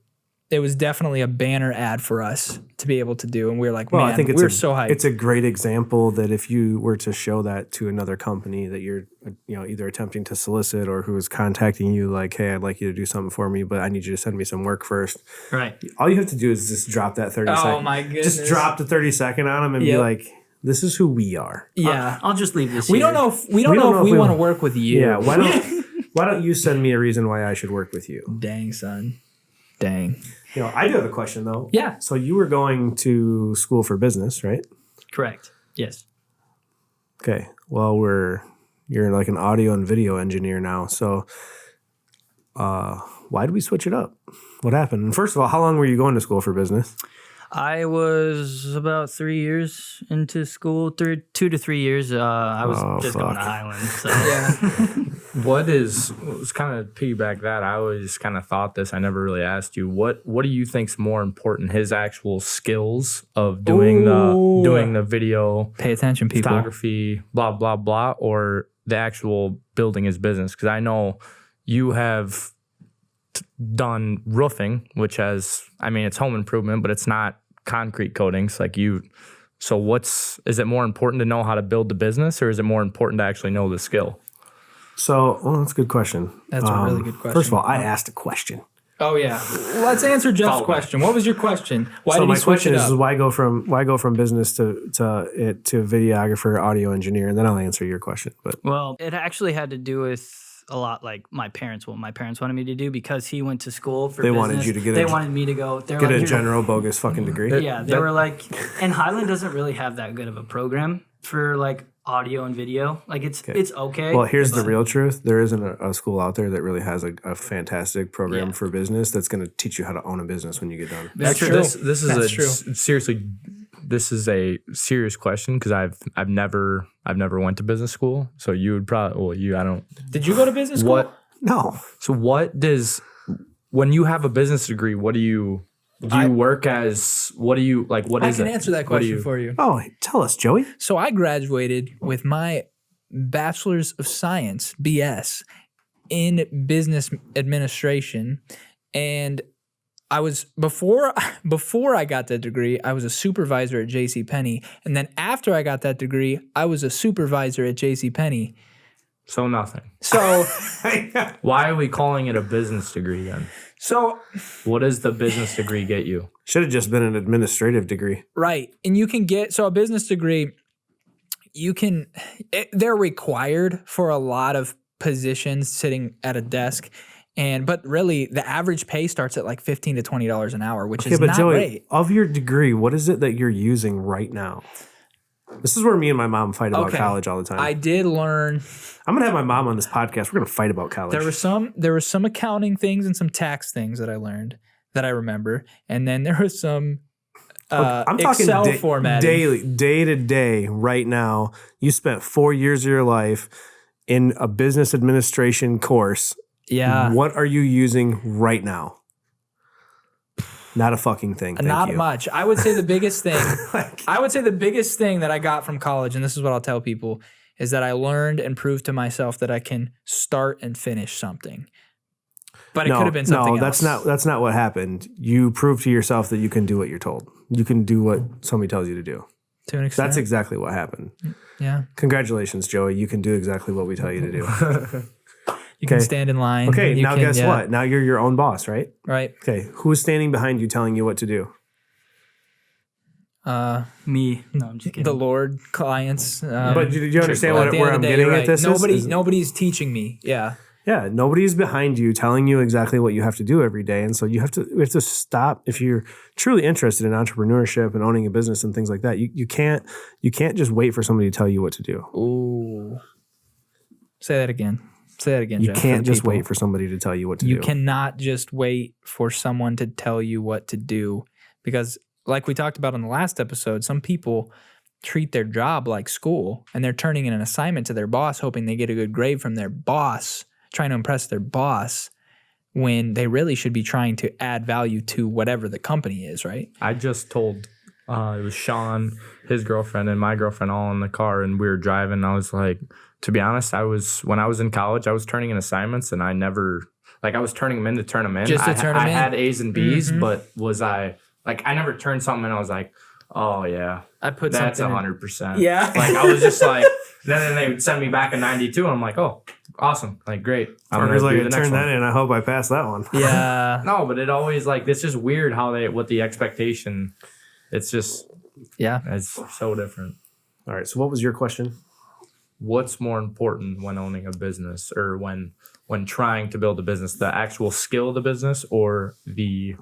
it was definitely a banner ad for us to be able to do. And we were like, Well, man, I think we're so hyped. it's a great example that if you were to show that to another company that you're, either attempting to solicit or who is contacting you, like, hey, I'd like you to do something for me, but I need you to send me some work first. Right. All you have to do is just drop that 30 second. Oh my goodness. Just drop the 30-second on them and be Yep. like, this is who we are. Yeah. I'll just leave this We here. don't know if we want to work with you. Yeah. Why don't you send me a reason why I should work with you? Dang, son. Dang. I do have a question though. Yeah. So you were going to school for business, right? Correct. Yes. Okay. Well, you're like an audio and video engineer now. So why did we switch it up? What happened? And first of all, how long were you going to school for business? I was about 3 years into school, 2 to 3 years. I was just going to Highland. So. Let's kind of piggyback that. I always kind of thought this. I never really asked you. What do you think's more important? His actual skills of doing the video, Pay attention, people. photography, blah, blah, blah, or the actual building his business? Because I know you have done roofing, which it's home improvement, but it's not concrete coatings like you. So is it more important to know how to build the business, or is it more important to actually know the skill? So, that's a good question. That's a really good question. First of all, I asked a question. Oh yeah. Let's answer Jeff's Follow question. What was your question? Why So did my he switch question it is up? why go from business to videographer, audio engineer, and then I'll answer your question. But Well, it actually had to do with a lot like what my parents wanted me to do, because he went to school for business. wanted you to They wanted me to go. They were get like, a general bogus fucking degree. Yeah, they were like, and Highland doesn't really have that good of a program for like audio and video. Like it's okay. Well, here's the real truth. There isn't a school out there that really has a fantastic program for business that's going to teach you how to own a business when you get done. That's true. This is That's true. seriously. This is a serious question because I've never went to business school. So you would probably I don't. Did you go to business school? What? No. So when you have a business degree, what do you work as? What do you like? What I is can it? answer that What do question for you. Oh, tell us, Joey. So I graduated with my Bachelor's of Science, BS, in business administration, and I was before I got that degree, I was a supervisor at JCPenney, and then after I got that degree, I was a supervisor at JCPenney. So nothing. So Why are we calling it a business degree then? so What does the business degree get you? Should have just been an administrative degree. right, and you can get a business degree. They're required for a lot of positions sitting at a desk. But really, the average pay starts at like $15 to $20 an hour, which is but not Joey, great. of your degree, what is it that you're using right now? This is where me and my mom fight about Okay. college all the time. I did learn I'm gonna have my mom on this podcast. We're gonna fight about college. there were some accounting things and some tax things that I learned that I remember, and then there was some I'm talking Excel formatting. daily, day to day, right now. You spent 4 years of your life in a business administration course. Yeah, What are you using right now? Not a fucking thing. Thank not you. much. I would say the biggest thing. I would say the biggest thing that I got from college, and this is what I'll tell people, is that I learned and proved to myself that I can start and finish something. But it could have been something else. that's not what happened. You proved to yourself that you can do what you're told. You can do what somebody tells you to do. To an extent. That's exactly what happened. Yeah. Congratulations, Joey. You can do exactly what we tell you to do. You can Okay. stand in line. Okay, You now can- guess yeah, what? Now you're your own boss, right? Right. Okay, who's standing behind you telling you what to do? Me. No, I'm just kidding. The Lord, clients. But do you understand at the end where of I'm the day, getting you're at right. this? Nobody's teaching me. Yeah. Yeah, nobody's behind you telling you exactly what you have to do every day. And so we have to stop. If you're truly interested in entrepreneurship and owning a business and things like that, you can't just wait for somebody to tell you what to do. Ooh. Say that again. You Jeff, can't for the just people. wait for somebody to tell you what to do. You cannot just wait for someone to tell you what to do, because like we talked about on the last episode, some people treat their job like school, and they're turning in an assignment to their boss hoping they get a good grade from their boss, trying to impress their boss, when they really should be trying to add value to whatever the company is, right? I just told it was Sean, his girlfriend, and my girlfriend all in the car, and we were driving. I was like, to be honest, when I was in college, I was turning in assignments, and I never, I was turning them in to turn them in. Just to turn them I in? had A's and B's, Mhm. but I never turned something in. I was like, oh yeah, I put that's something in. 100%. Yeah. I was just like, then they would send me back a 92, and I'm like, oh, awesome, great. I'm Parker's gonna like, do I the next turned one. that in. I hope I passed that one. Yeah. No, but it always it's just weird how what the expectation. It's just Yeah. it's so different. All right. So what was your question? What's more important when owning a business, or when trying to build a business, the actual skill of the business, or the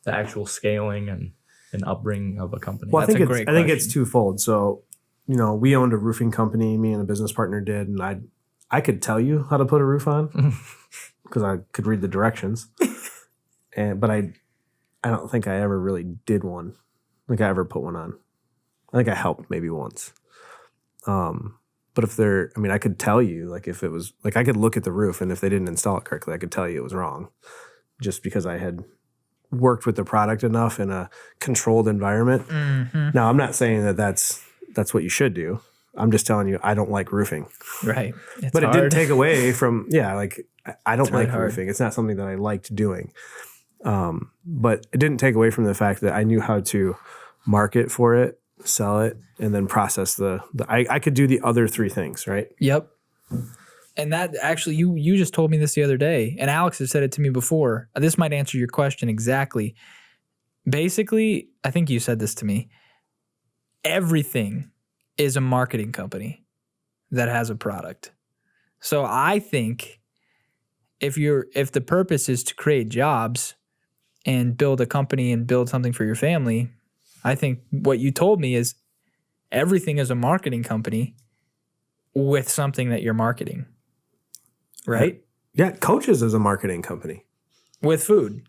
actual scaling and upbringing of a company? Well, I That's think a great I think it's question. twofold. So, we owned a roofing company. Me and a business partner did, and I could tell you how to put a roof on because I could read the directions. But I don't think I ever really did one. I think I ever put one on. I think I helped maybe once. But I could tell you, if it was, I could look at the roof, and if they didn't install it correctly, I could tell you it was wrong, just because I had worked with the product enough in a controlled environment. Mm-hmm. Now, I'm not saying that that's what you should do. I'm just telling you, I don't like roofing. Right. It's But it hard. didn't take away from, I don't really like hard. roofing. It's not something that I liked doing. But it didn't take away from the fact that I knew how to market for it, sell it, and then process I could do the other three things, right? Yep. And that actually, you just told me this the other day, and Alex has said it to me before. This might answer your question exactly. Basically, I think you said this to me. Everything is a marketing company that has a product. So I think if the purpose is to create jobs and build a company and build something for your family, I think what you told me is everything is a marketing company with something that you're marketing. Right? Yeah, Coaches is a marketing company. With food.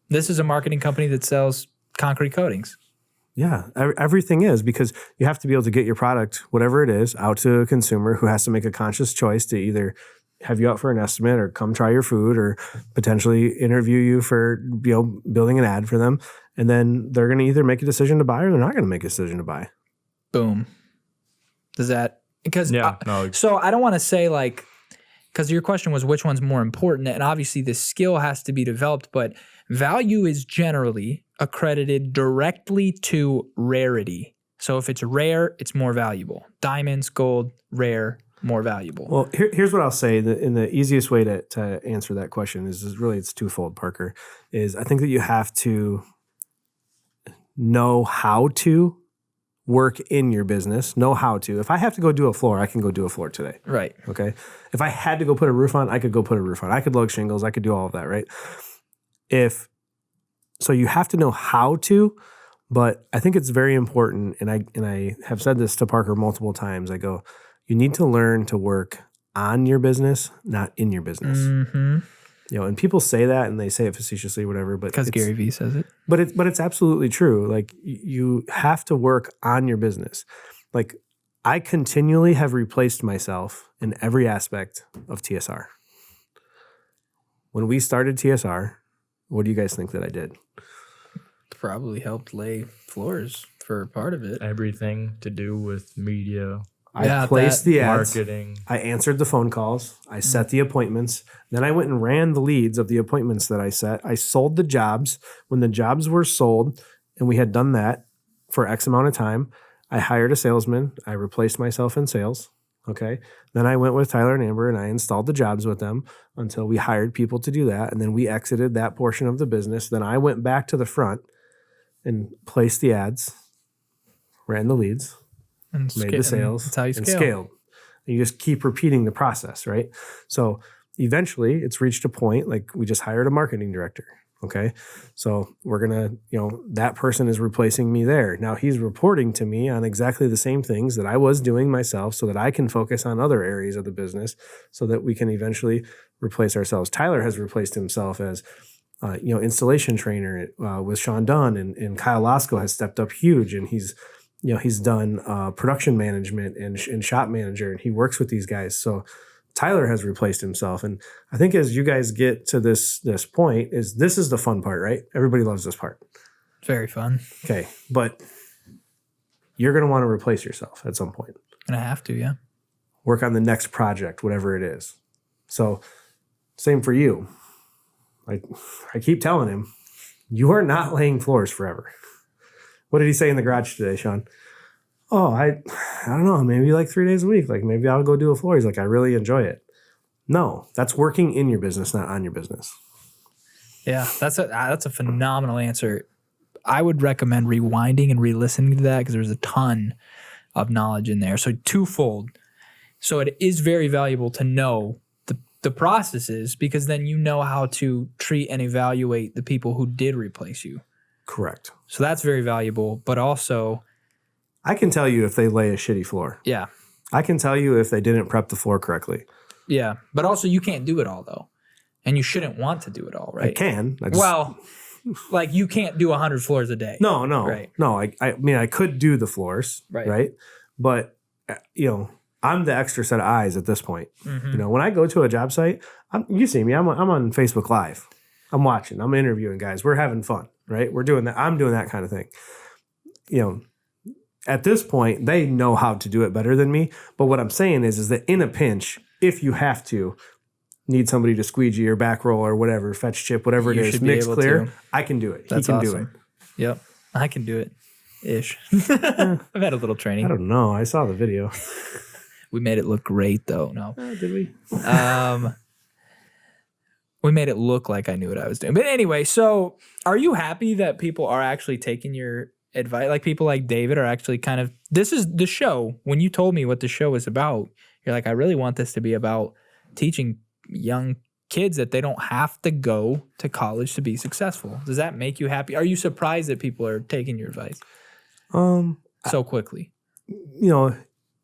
This is a marketing company that sells concrete coatings. Yeah, everything is, because you have to be able to get your product, whatever it is, out to a consumer who has to make a conscious choice to either have you out for an estimate or come try your food or potentially interview you for building an ad for them. And then they're going to either make a decision to buy or they're not going to make a decision to buy. Boom. Does that, because, Yeah, no. so I don't want to say because your question was which one's more important, and obviously the skill has to be developed, but value is generally accredited directly to rarity. So if it's rare, it's more valuable. Diamonds, gold, rare, more valuable. Well, here's what I'll say. In the easiest way to answer that question is really, it's twofold, Parker, is I think that you have to know how to work in your business, know how to. If I have to go do a floor, I can go do a floor today. Right. Okay. If I had to go put a roof on, I could go put a roof on. I could lug shingles. I could do all of that. Right. So you have to know how to, but I think it's very important. And I have said this to Parker multiple times. I go, you need to learn to work on your business, not in your business. Mm-hmm. And people say that and they say it facetiously, whatever, but Because Gary Vee says it. But it's absolutely true. You have to work on your business. I continually have replaced myself in every aspect of TSR. When we started TSR, what do you guys think that I did? Probably helped lay floors for part of it. Everything to do with media, I placed the ads. marketing. I answered the phone calls. I set the appointments. Then I went and ran the leads of the appointments that I set. I sold the jobs. When the jobs were sold and we had done that for X amount of time, I hired a salesman. I replaced myself in sales. Okay. Then I went with Tyler and Amber and I installed the jobs with them until we hired people to do that. And then we exited that portion of the business. Then I went back to the front and placed the ads, ran the leads, And made the sales, that's how you and scale. scaled. And you just keep repeating the process, right? So eventually it's reached a point, like we just hired a marketing director. Okay. So we're going to, that person is replacing me there. Now he's reporting to me on exactly the same things that I was doing myself so that I can focus on other areas of the business so that we can eventually replace ourselves. Tyler has replaced himself as, installation trainer with Sean Dunn, and Kyle Lasco has stepped up huge, and he's done production management and shop manager, and he works with these guys. So Tyler has replaced himself. And I think as you guys get to this point, this is the fun part, right? Everybody loves this part. Very fun. Okay. But you're going to want to replace yourself at some point. Gonna have to, yeah. Work on the next project, whatever it is. So same for you. Like I keep telling him, you are not laying floors forever. What did he say in the garage today, Sean? Oh, I don't know, maybe like 3 days a week. Like maybe I'll go do a floor. He's like, I really enjoy it. No, that's working in your business, not on your business. Yeah, that's a phenomenal answer. I would recommend rewinding and re-listening to that because there's a ton of knowledge in there. So twofold. So it is very valuable to know the processes because then you know how to treat and evaluate the people who did replace you. Correct. So that's very valuable, but also I can tell you if they lay a shitty floor. yeah. I can tell you if they didn't prep the floor correctly. Yeah, but also you can't do it all though. And you shouldn't want to do it all, right? I can. Well, like you can't do 100 floors a day. No. Right. No, I mean, I could do the floors, right? But, I'm the extra set of eyes at this point. Mm-hmm. When I go to a job site, you see me, I'm on Facebook Live. I'm watching, I'm interviewing guys. We're having fun, right? We're doing that. I'm doing that kind of thing. At this point, they know how to do it better than me. But what I'm saying is that in a pinch, if you have to, need somebody to squeegee or back roll or whatever, fetch chip, whatever You it is, should be mix able clear, to. I can do it. That's he can awesome. do it. Yep. I can do it. Ish. I've had a little training. I don't know. I saw the video. We made it look great though. No. Did we? We made it look like I knew what I was doing. But anyway, so are you happy that people are actually taking your advice? Like people like David are actually this is the show. When you told me what the show is about, you're like, I really want this to be about teaching young kids that they don't have to go to college to be successful. Does that make you happy? Are you surprised that people are taking your advice so quickly?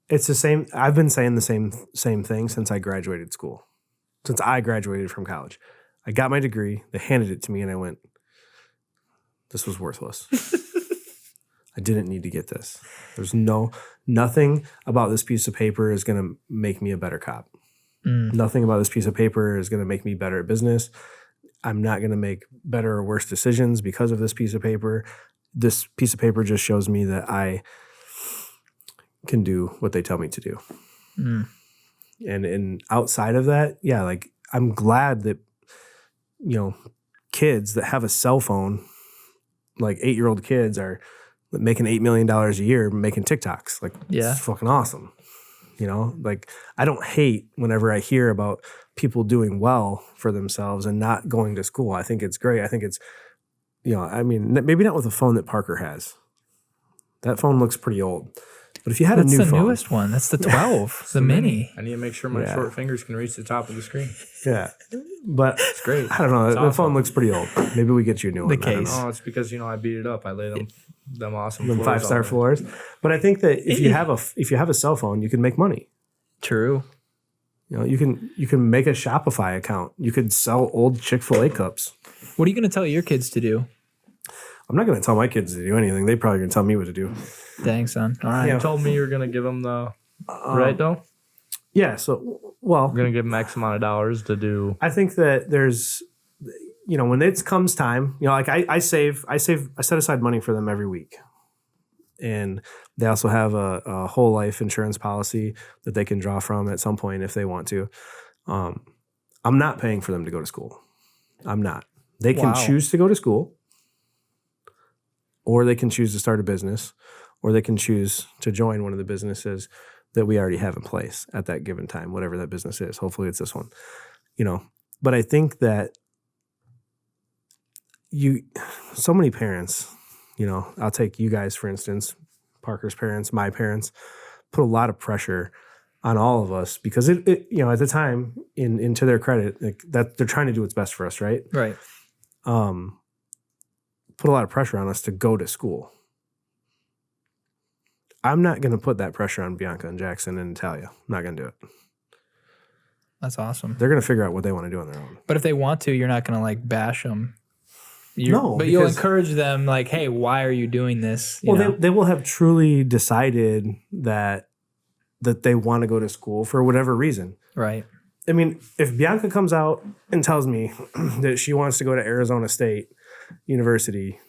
It's the same. I've been saying the same thing since I graduated school. Since I graduated from college. I got my degree, they handed it to me, and I went, this was worthless. I didn't need to get this. There's nothing about this piece of paper is going to make me a better cop. Nothing about this piece of paper is going to make me better at business. I'm not going to make better or worse decisions because of this piece of paper. This piece of paper just shows me that I can do what they tell me to do. And outside of that, yeah, like I'm glad that, kids that have a cell phone, like 8-year-old kids are making $8 million a year making TikToks. Like, it's fucking awesome. Like I don't hate whenever I hear about people doing well for themselves and not going to school. I think it's great. I think it's, maybe not with a phone that Parker has. That phone looks pretty old. But if you had a new phone. That's the newest one. That's the 12, the mini. I need to make sure my short fingers can reach the top of the screen. Yeah. But it's great. I don't know. The phone looks pretty old. Maybe we get you a new one. The case. Oh, it's because, I beat it up. I lay them awesome Them floors 5-star floors. But I think that if you have a cell phone, you can make money. True. You can make a Shopify account. You could sell old Chick-fil-A cups. What are you going to tell your kids to do? I'm not going to tell my kids to do anything. They're probably going to tell me what to do. Dang, son. All right. You told me you were going to give them the right, though? Yeah. So, well. We're going to give them X amount of dollars to do. I think that there's, when it comes time, like I set aside money for them every week. And they also have a whole life insurance policy that they can draw from at some point if they want to. I'm not paying for them to go to school. I'm not. They can choose to go to school, or they can choose to start a business, or they can choose to join one of the businesses that we already have in place at that given time, whatever that business is. Hopefully it's this one, But I think that so many parents, I'll take you guys, for instance, Parker's parents, my parents, put a lot of pressure on all of us because it at the time, to their credit, like that they're trying to do what's best for us, right? Right. Put a lot of pressure on us to go to school. I'm not going to put that pressure on Bianca and Jackson and Natalia. I'm not going to do it. That's awesome. They're going to figure out what they want to do on their own. But if they want to, you're not going to like bash them. No, but you'll encourage them like, hey, why are you doing this? They will have truly decided that they want to go to school for whatever reason. Right. I mean, if Bianca comes out and tells me that she wants to go to Arizona State University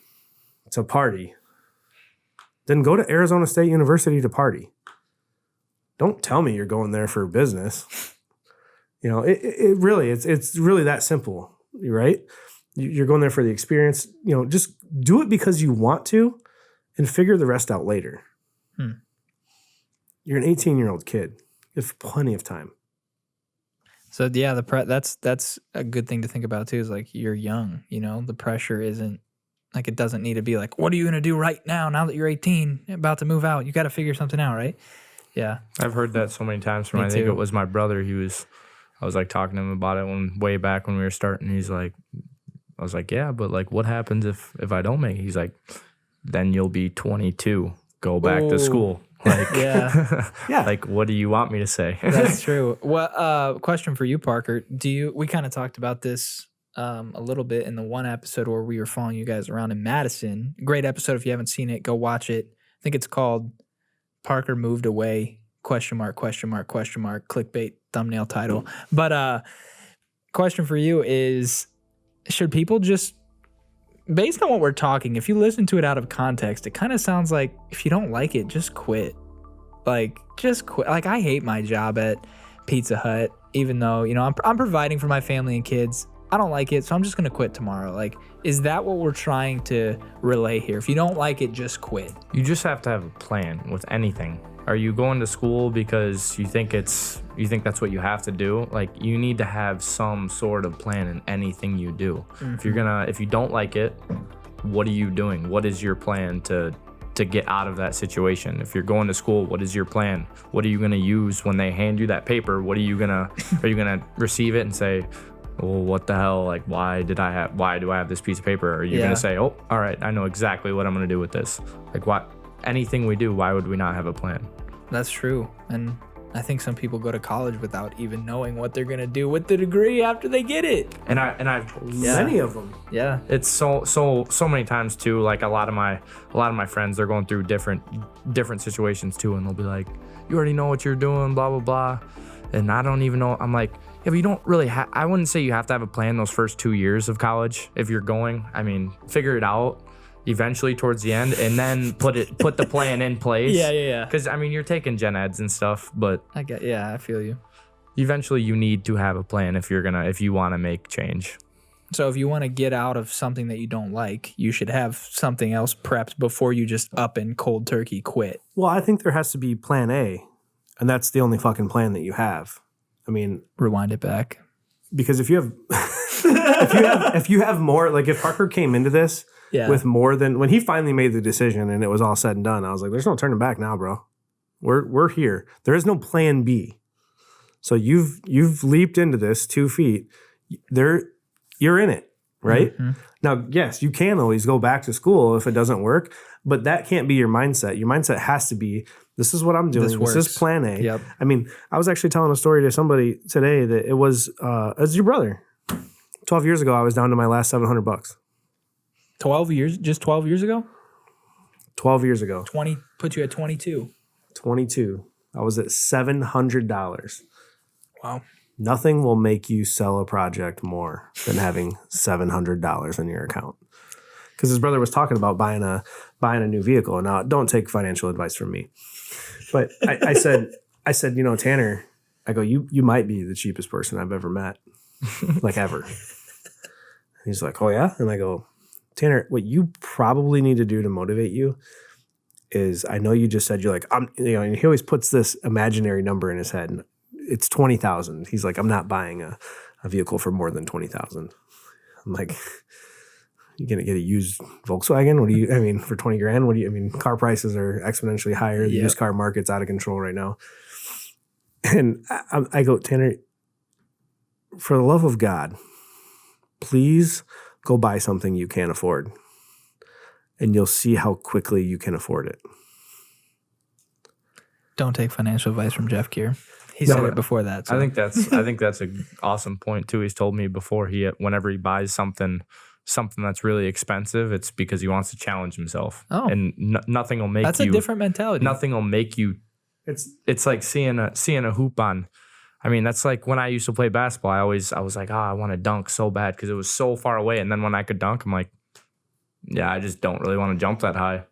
to party, then go to Arizona State University to party. Don't tell me you're going there for business. It really, it's really that simple, right? You're going there for the experience. Just do it because you want to and figure the rest out later. You're an 18-year-old kid. You have plenty of time. So yeah, that's a good thing to think about too, is like you're young, the pressure isn't like, it doesn't need to be like, what are you going to do right now that you're 18, about to move out? You got to figure something out, right? Yeah. I've heard that so many times from, I think it was my brother. I was like talking to him about it way back when we were starting. He's like, I was like, yeah, but like, what happens if I don't make it? He's like, then you'll be 22. Go back to school. Like, yeah. Like, what do you want me to say? That's true. Well, question for you, Parker. We kind of talked about this a little bit in the one episode where we were following you guys around in Madison. Great episode. If you haven't seen it, go watch it. I think it's called Parker Moved Away, ? Clickbait thumbnail title. But question for you is, should people just, based on what we're talking, if you listen to it out of context, it kind of sounds like if you don't like it, just quit. Like, just quit. Like, I hate my job at Pizza Hut, even though, I'm providing for my family and kids. I don't like it, so I'm just going to quit tomorrow. Like, is that what we're trying to relay here? If you don't like it, just quit. You just have to have a plan with anything. Are you going to school because you think that's what you have to do? Like, you need to have some sort of plan in anything you do. Mm-hmm. If you don't like it, what are you doing? What is your plan to get out of that situation? If you're going to school, what is your plan? What are you going to use when they hand you that paper? Are you going to receive it and say, well, what the hell? Like, why do I have this piece of paper? Or are you going to say, oh, all right, I know exactly what I'm going to do with this? Like, what? Anything we do, why would we not have a plan? That's true. And I think some people go to college without even knowing what they're going to do with the degree after they get it. And I've many of them. Yeah. It's so many times too. Like a lot of my friends, they're going through different situations too, and they'll be like, you already know what you're doing, blah blah blah. And I don't even know. I'm like, yeah, but you don't really I wouldn't say you have to have a plan those first 2 years of college if you're going. I mean, figure it out eventually towards the end, and then put the plan in place. Yeah. Because I mean, you're taking gen eds and stuff, but I feel you. Eventually, you need to have a plan if you want to make change. So if you want to get out of something that you don't like, you should have something else prepped before you just up and cold turkey quit. Well, I think there has to be plan A, and that's the only fucking plan that you have. I mean, rewind it back. Because if you have if you have more, like if Parker came into this with more than, when he finally made the decision and it was all said and done, I was like, there's no turning back now, bro. We're here. There is no plan B. So you've leaped into this 2 feet. You're in it, right? Mm-hmm. Now, yes, you can always go back to school if it doesn't work, but that can't be your mindset. Your mindset has to be, this is what I'm doing. This is plan A. Yep. I mean, I was actually telling a story to somebody today that it was your brother. 12 years ago, I was down to my last $700. 12 years? Just 12 years ago? 12 years ago. 20 put you at 22. 22. I was at $700. Wow. Nothing will make you sell a project more than having $700 in your account. Because his brother was talking about buying a new vehicle. Now, don't take financial advice from me. But I said, Tanner, I go, you might be the cheapest person I've ever met. Like ever. He's like, oh yeah? And I go, Tanner, what you probably need to do to motivate you is I know you just said you're like, and he always puts this imaginary number in his head. And it's 20,000. He's like, I'm not buying a vehicle for more than 20,000. I'm like, you gonna get a used Volkswagen? What do you? I mean, for 20 grand? What do you? I mean, car prices are exponentially higher. The used car market's out of control right now. And I go, Tanner, for the love of God, please go buy something you can't afford, and you'll see how quickly you can afford it. Don't take financial advice from Jeff Keir. He said it before that. So. I think that's an awesome point too. He's told me before whenever he buys something that's really expensive, it's because he wants to challenge himself. Oh, and nothing will make that's a different mentality. Nothing will make you. It's like seeing a hoop on. I mean, that's like when I used to play basketball. I was like, I want to dunk so bad because it was so far away. And then when I could dunk, I'm like, yeah, I just don't really want to jump that high.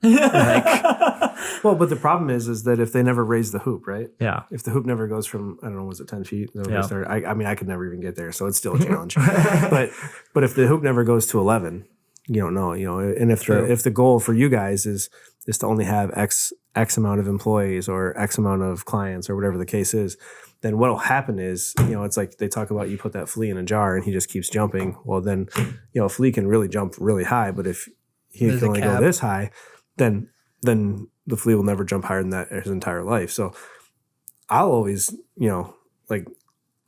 Well, but the problem is that if they never raise the hoop, right? Yeah. If the hoop never goes from, I don't know, was it 10 feet? Yeah. I mean, I could never even get there, so it's still a challenge. but if the hoop never goes to 11, you don't know, and if the goal for you guys is to only have X amount of employees or X amount of clients or whatever the case is, then what'll happen is, it's like they talk about you put that flea in a jar and he just keeps jumping. Well, then, a flea can really jump really high, but if he can only go this high, then the flea will never jump higher than that his entire life. So I'll always, like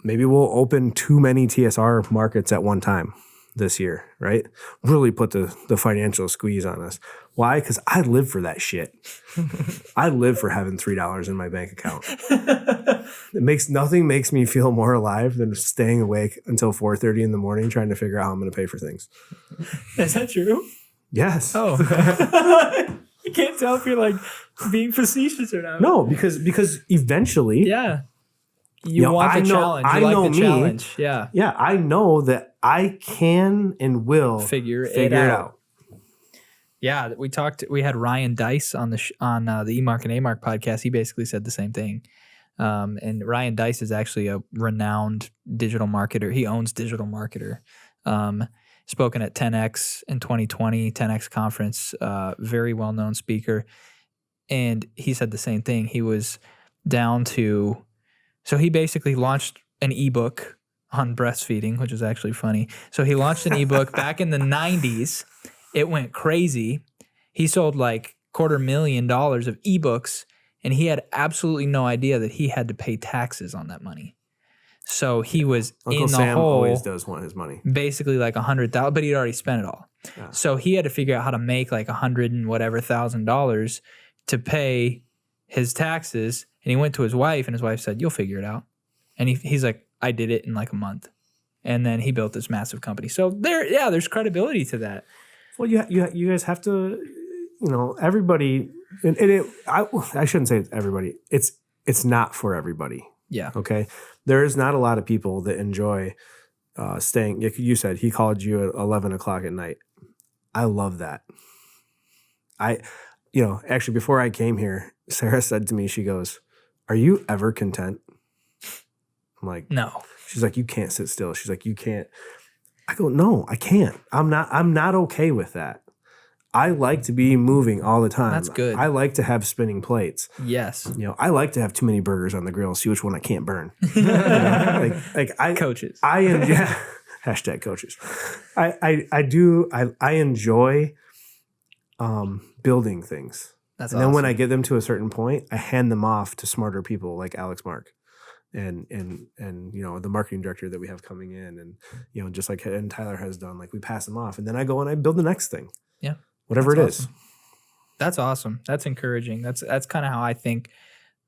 maybe we'll open too many TSR markets at one time this year, right? Really put the financial squeeze on us. Why? Because I live for that shit. I live for having $3 in my bank account. Nothing makes me feel more alive than staying awake until 4:30 in the morning trying to figure out how I'm going to pay for things. Is that true? Yes. Oh. You can't tell if you're like being facetious or not. No, because eventually, yeah, you want the challenge. You like the challenge. Yeah, yeah. I know that I can and will figure it out. Yeah, we had Ryan Dice on the eMark and AMark podcast. He basically said the same thing. And Ryan Dice is actually a renowned digital marketer. He owns Digital Marketer. Spoken at 10X in 2020, 10X conference, very well-known speaker. And he said the same thing. He was down to, so he basically launched an ebook on breastfeeding, which is actually funny. So he launched an ebook back in the 90s. It went crazy. He sold like $250,000 of ebooks, and he had absolutely no idea that he had to pay taxes on that money. So he was Uncle in the Sam hole. Always does want his money. Basically like $100,000, but he'd already spent it all. Yeah. So he had to figure out how to make like $100 and whatever $1,000 to pay his taxes. And he went to his wife, and his wife said, "You'll figure it out." And he's like, "I did it in like a month." And then he built this massive company. So there's credibility to that. Well, you guys have to, everybody. I shouldn't say it's everybody. It's not for everybody. Yeah. Okay. There is not a lot of people that enjoy staying. Like you said, he called you at 11 o'clock at night. I love that. Actually, before I came here, Sarah said to me, she goes, "Are you ever content?" I'm like, "No." She's like, "You can't sit still." She's like, "You can't." I go, "No, I can't. I'm not okay with that. I like to be moving all the time. That's good. I like to have spinning plates. Yes. I like to have too many burgers on the grill, see which one I can't burn." Coaches. Hashtag coaches. I enjoy building things. That's and awesome. Then when I get them to a certain point, I hand them off to smarter people like Alex Mark and the marketing director that we have coming in, and just like and Tyler has done, like we pass them off, and then I go and I build the next thing. Yeah. Whatever it is. That's awesome. That's encouraging. That's kind of how I think.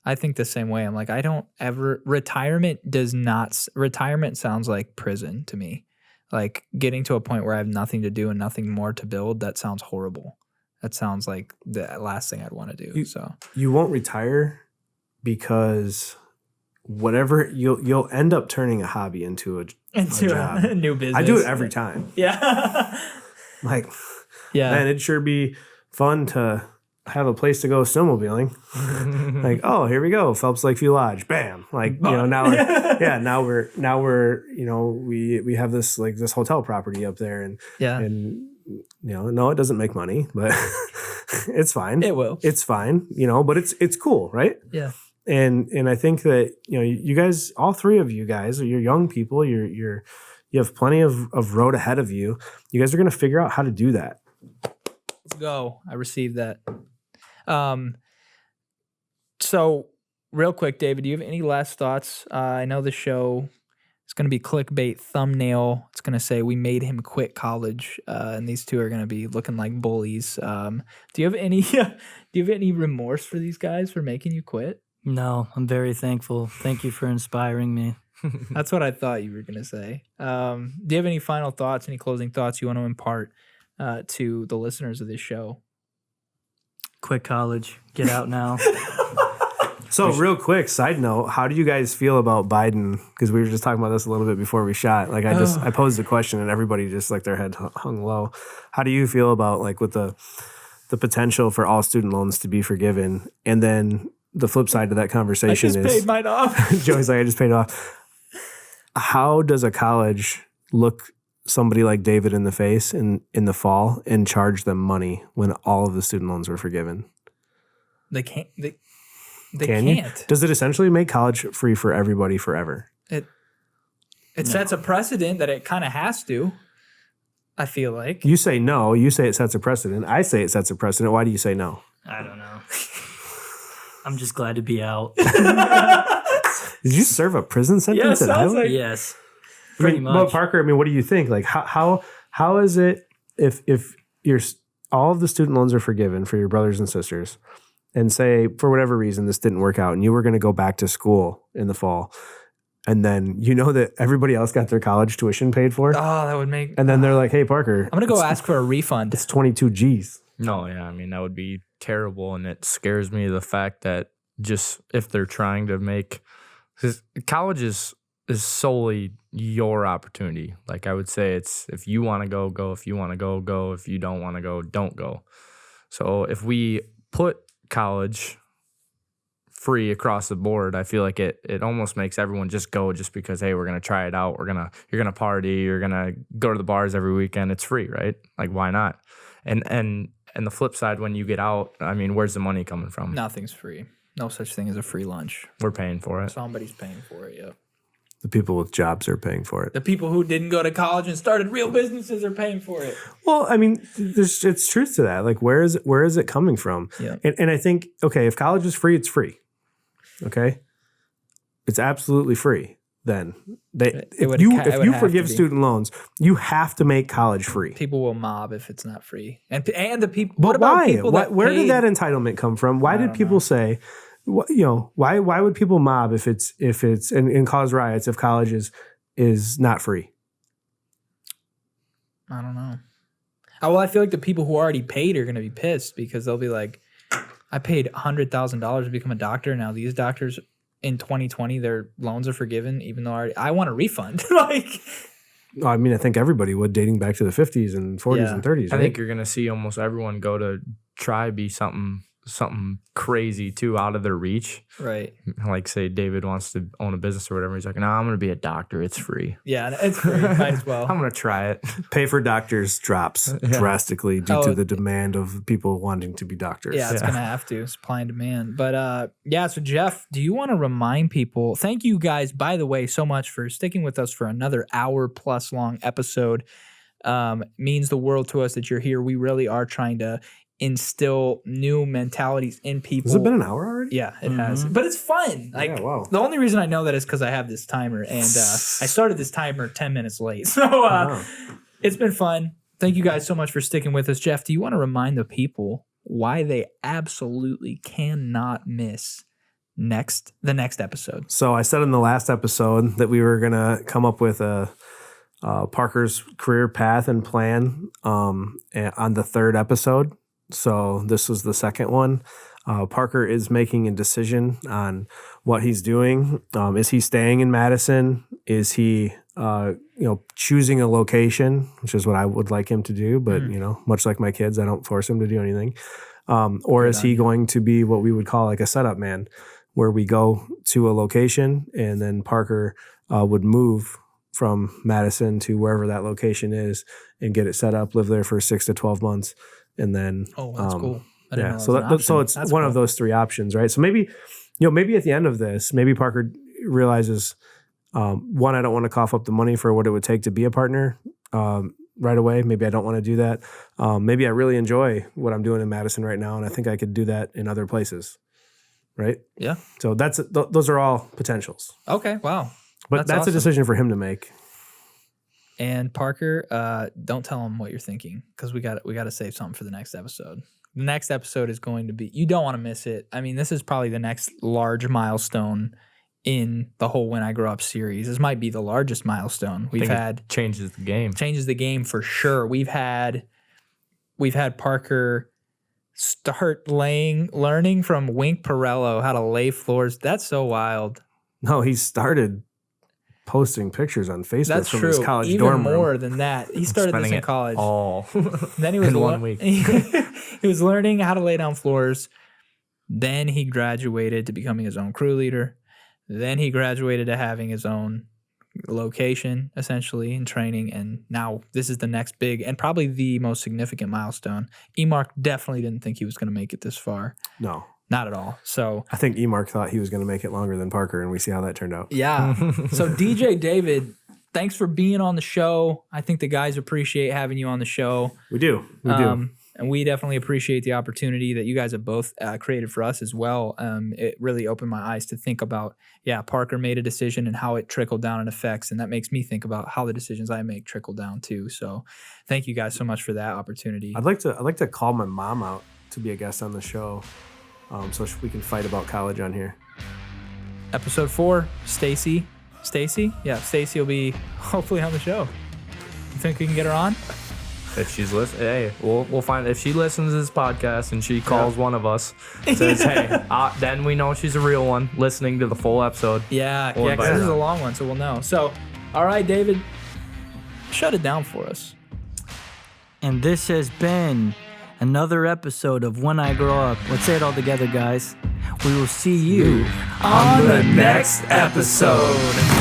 I think the same way. I'm like, I don't ever, retirement sounds like prison to me. Like getting to a point where I have nothing to do and nothing more to build, that sounds horrible. That sounds like the last thing I'd want to do. You won't retire because whatever you'll end up turning a hobby into a job. A new business. I do it every time. Yeah. Like, yeah, man, it'd sure be fun to have a place to go snowmobiling. Like, oh, here we go, Phelps Lakeview Lodge. Bam. Like, now we're we have this hotel property up there, and no, it doesn't make money, but It's fine. It will. It's fine, but it's cool, right? Yeah. And I think that, you guys, all three of you guys, you're young people, you have plenty of road ahead of you. You guys are going to figure out how to do that. Let's go. I received that. So real quick, David, do you have any last thoughts? I know the show is going to be clickbait thumbnail. It's going to say we made him quit college, and these two are going to be looking like bullies. Do you have any remorse for these guys for making you quit? No, I'm very thankful. Thank you for inspiring me. That's what I thought you were going to say. Do you have any final thoughts, any closing thoughts you want to impart to the listeners of this show? Quit college. Get out now. So real quick, side note, how do you guys feel about Biden? Because we were just talking about this a little bit before we shot. Like I posed a question and everybody just like their head hung low. How do you feel about like with the potential for all student loans to be forgiven? And then the flip side to that conversation I just paid mine off. Joey's like, I just paid off. How does a college look somebody like David in the face in the fall and charge them money when all of the student loans were forgiven? They can't. They Can can't. you? Does it essentially make college free for everybody forever? It sets a precedent that it kind of has to. I feel like. You say no. You say it sets a precedent. I say it sets a precedent. Why do you say no? I don't know. I'm just glad to be out. Did you serve a prison sentence at Iowa? Yes. Pretty much. Well, Parker, what do you think? Like, how is it if all of the student loans are forgiven for your brothers and sisters, and say for whatever reason this didn't work out, and you were going to go back to school in the fall, and then that everybody else got their college tuition paid for? Oh, that would make. And then they're like, "Hey, Parker, I'm gonna go ask for a refund." It's 22 G's. No, yeah, I mean that would be terrible, and it scares me the fact that just if they're trying to make, because college is solely your opportunity. Like I would say, it's if you want to go, go. If you want to go, go. If you don't want to go, don't go. So if we put college free across the board, I feel like it almost makes everyone just go just because, hey, we're gonna try it out. You're gonna party. You're gonna go to the bars every weekend. It's free, right? Like why not? And the flip side, when you get out, I mean, where's the money coming from? Nothing's free. No such thing as a free lunch. We're paying for it. Somebody's paying for it. Yep. The people with jobs are paying for it. The people who didn't go to college and started real businesses are paying for it. Well, I mean, it's truth to that. Like, where is it coming from? Yeah. And I think, okay, if college is free, it's free. Okay, it's absolutely free. Then if you forgive student loans, you have to make college free. People will mob if it's not free, and the people. But what about why? people that Where paid? did that entitlement come from? Why did people say? Why would people mob if it's and cause riots if college is not free? I don't know. Well, I feel like the people who already paid are going to be pissed because they'll be like, I paid $100,000 to become a doctor. Now these doctors in 2020, their loans are forgiven, even though I want a refund. I mean, I think everybody would, dating back to the 50s and 40s and 30s. Right? I think you're gonna see almost everyone go to try be something crazy too out of their reach. Right. Like say David wants to own a business or whatever. He's like, no, I'm gonna be a doctor. It's free. Yeah, it's free. Might as well. I'm gonna try it. Pay for doctors drops drastically due to the demand of people wanting to be doctors. Yeah, it's gonna have to. Supply and demand. But so Jeff, do you want to remind people? Thank you guys, by the way, so much for sticking with us for another hour plus long episode. Means the world to us that you're here. We really are trying to instill new mentalities in people. Has it been an hour already? Yeah, it has. But it's fun. Like, wow. The only reason I know that is because I have this timer, and I started this timer 10 minutes late. So It's been fun. Thank you guys so much for sticking with us. Jeff, do you want to remind the people why they absolutely cannot miss the next episode? So I said in the last episode that we were going to come up with a Parker's career path and plan on the third episode. So this was the second one. Parker is making a decision on what he's doing. Is he staying in Madison? Is he choosing a location, which is what I would like him to do. But much like my kids, I don't force him to do anything. Or is he going to be what we would call like a setup man, where we go to a location and then Parker would move from Madison to wherever that location is and get it set up, live there for 6 to 12 months. And then that's cool. I didn't know Yeah. that So was an option. so it's That's one cool. of those three options, right? So maybe, maybe at the end of this, maybe Parker realizes, one, I don't want to cough up the money for what it would take to be a partner right away. Maybe I don't want to do that. Maybe I really enjoy what I'm doing in Madison right now, and I think I could do that in other places, right? Yeah. So those are all potentials. Okay. Wow. But that's awesome. a decision for him to make. And Parker, don't tell him what you're thinking because we got to save something for the next episode. The next episode is going to be, you don't want to miss it. I mean, this is probably the next large milestone in the whole When I Grow Up series. This might be the largest milestone we've had. Changes the game. Changes the game for sure. We've had Parker start learning from Wink Perello how to lay floors. That's so wild. No, he started posting pictures on Facebook That's from true. his college Even dorm more room. than that. He started this in college. All Then he was in 1 week. he was learning how to lay down floors. Then he graduated to becoming his own crew leader. Then he graduated to having his own location, essentially, in training. And now this is the next big and probably the most significant milestone. E-Mark definitely didn't think he was going to make it this far. No. Not at all. So I think E-Mark thought he was going to make it longer than Parker, and we see how that turned out. yeah. So DJ David, thanks for being on the show. I think the guys appreciate having you on the show. We do. We do. And we definitely appreciate the opportunity that you guys have both created for us as well. It really opened my eyes to think about, Parker made a decision and how it trickled down and affects. And that makes me think about how the decisions I make trickle down too. So thank you guys so much for that opportunity. I'd like to call my mom out to be a guest on the show, so we can fight about college on here. Episode 4, Stacy. Yeah, Stacy will be hopefully on the show. You think we can get her on? If she's listening, hey, we'll find if she listens to this podcast and she calls one of us, says, hey, then we know she's a real one listening to the full episode. Yeah, We'll because invite this her is a on. long one, so we'll know. So, all right, David, shut it down for us. And this has been another episode of When I Grow Up. Let's say it all together, guys. We will see you On the next episode.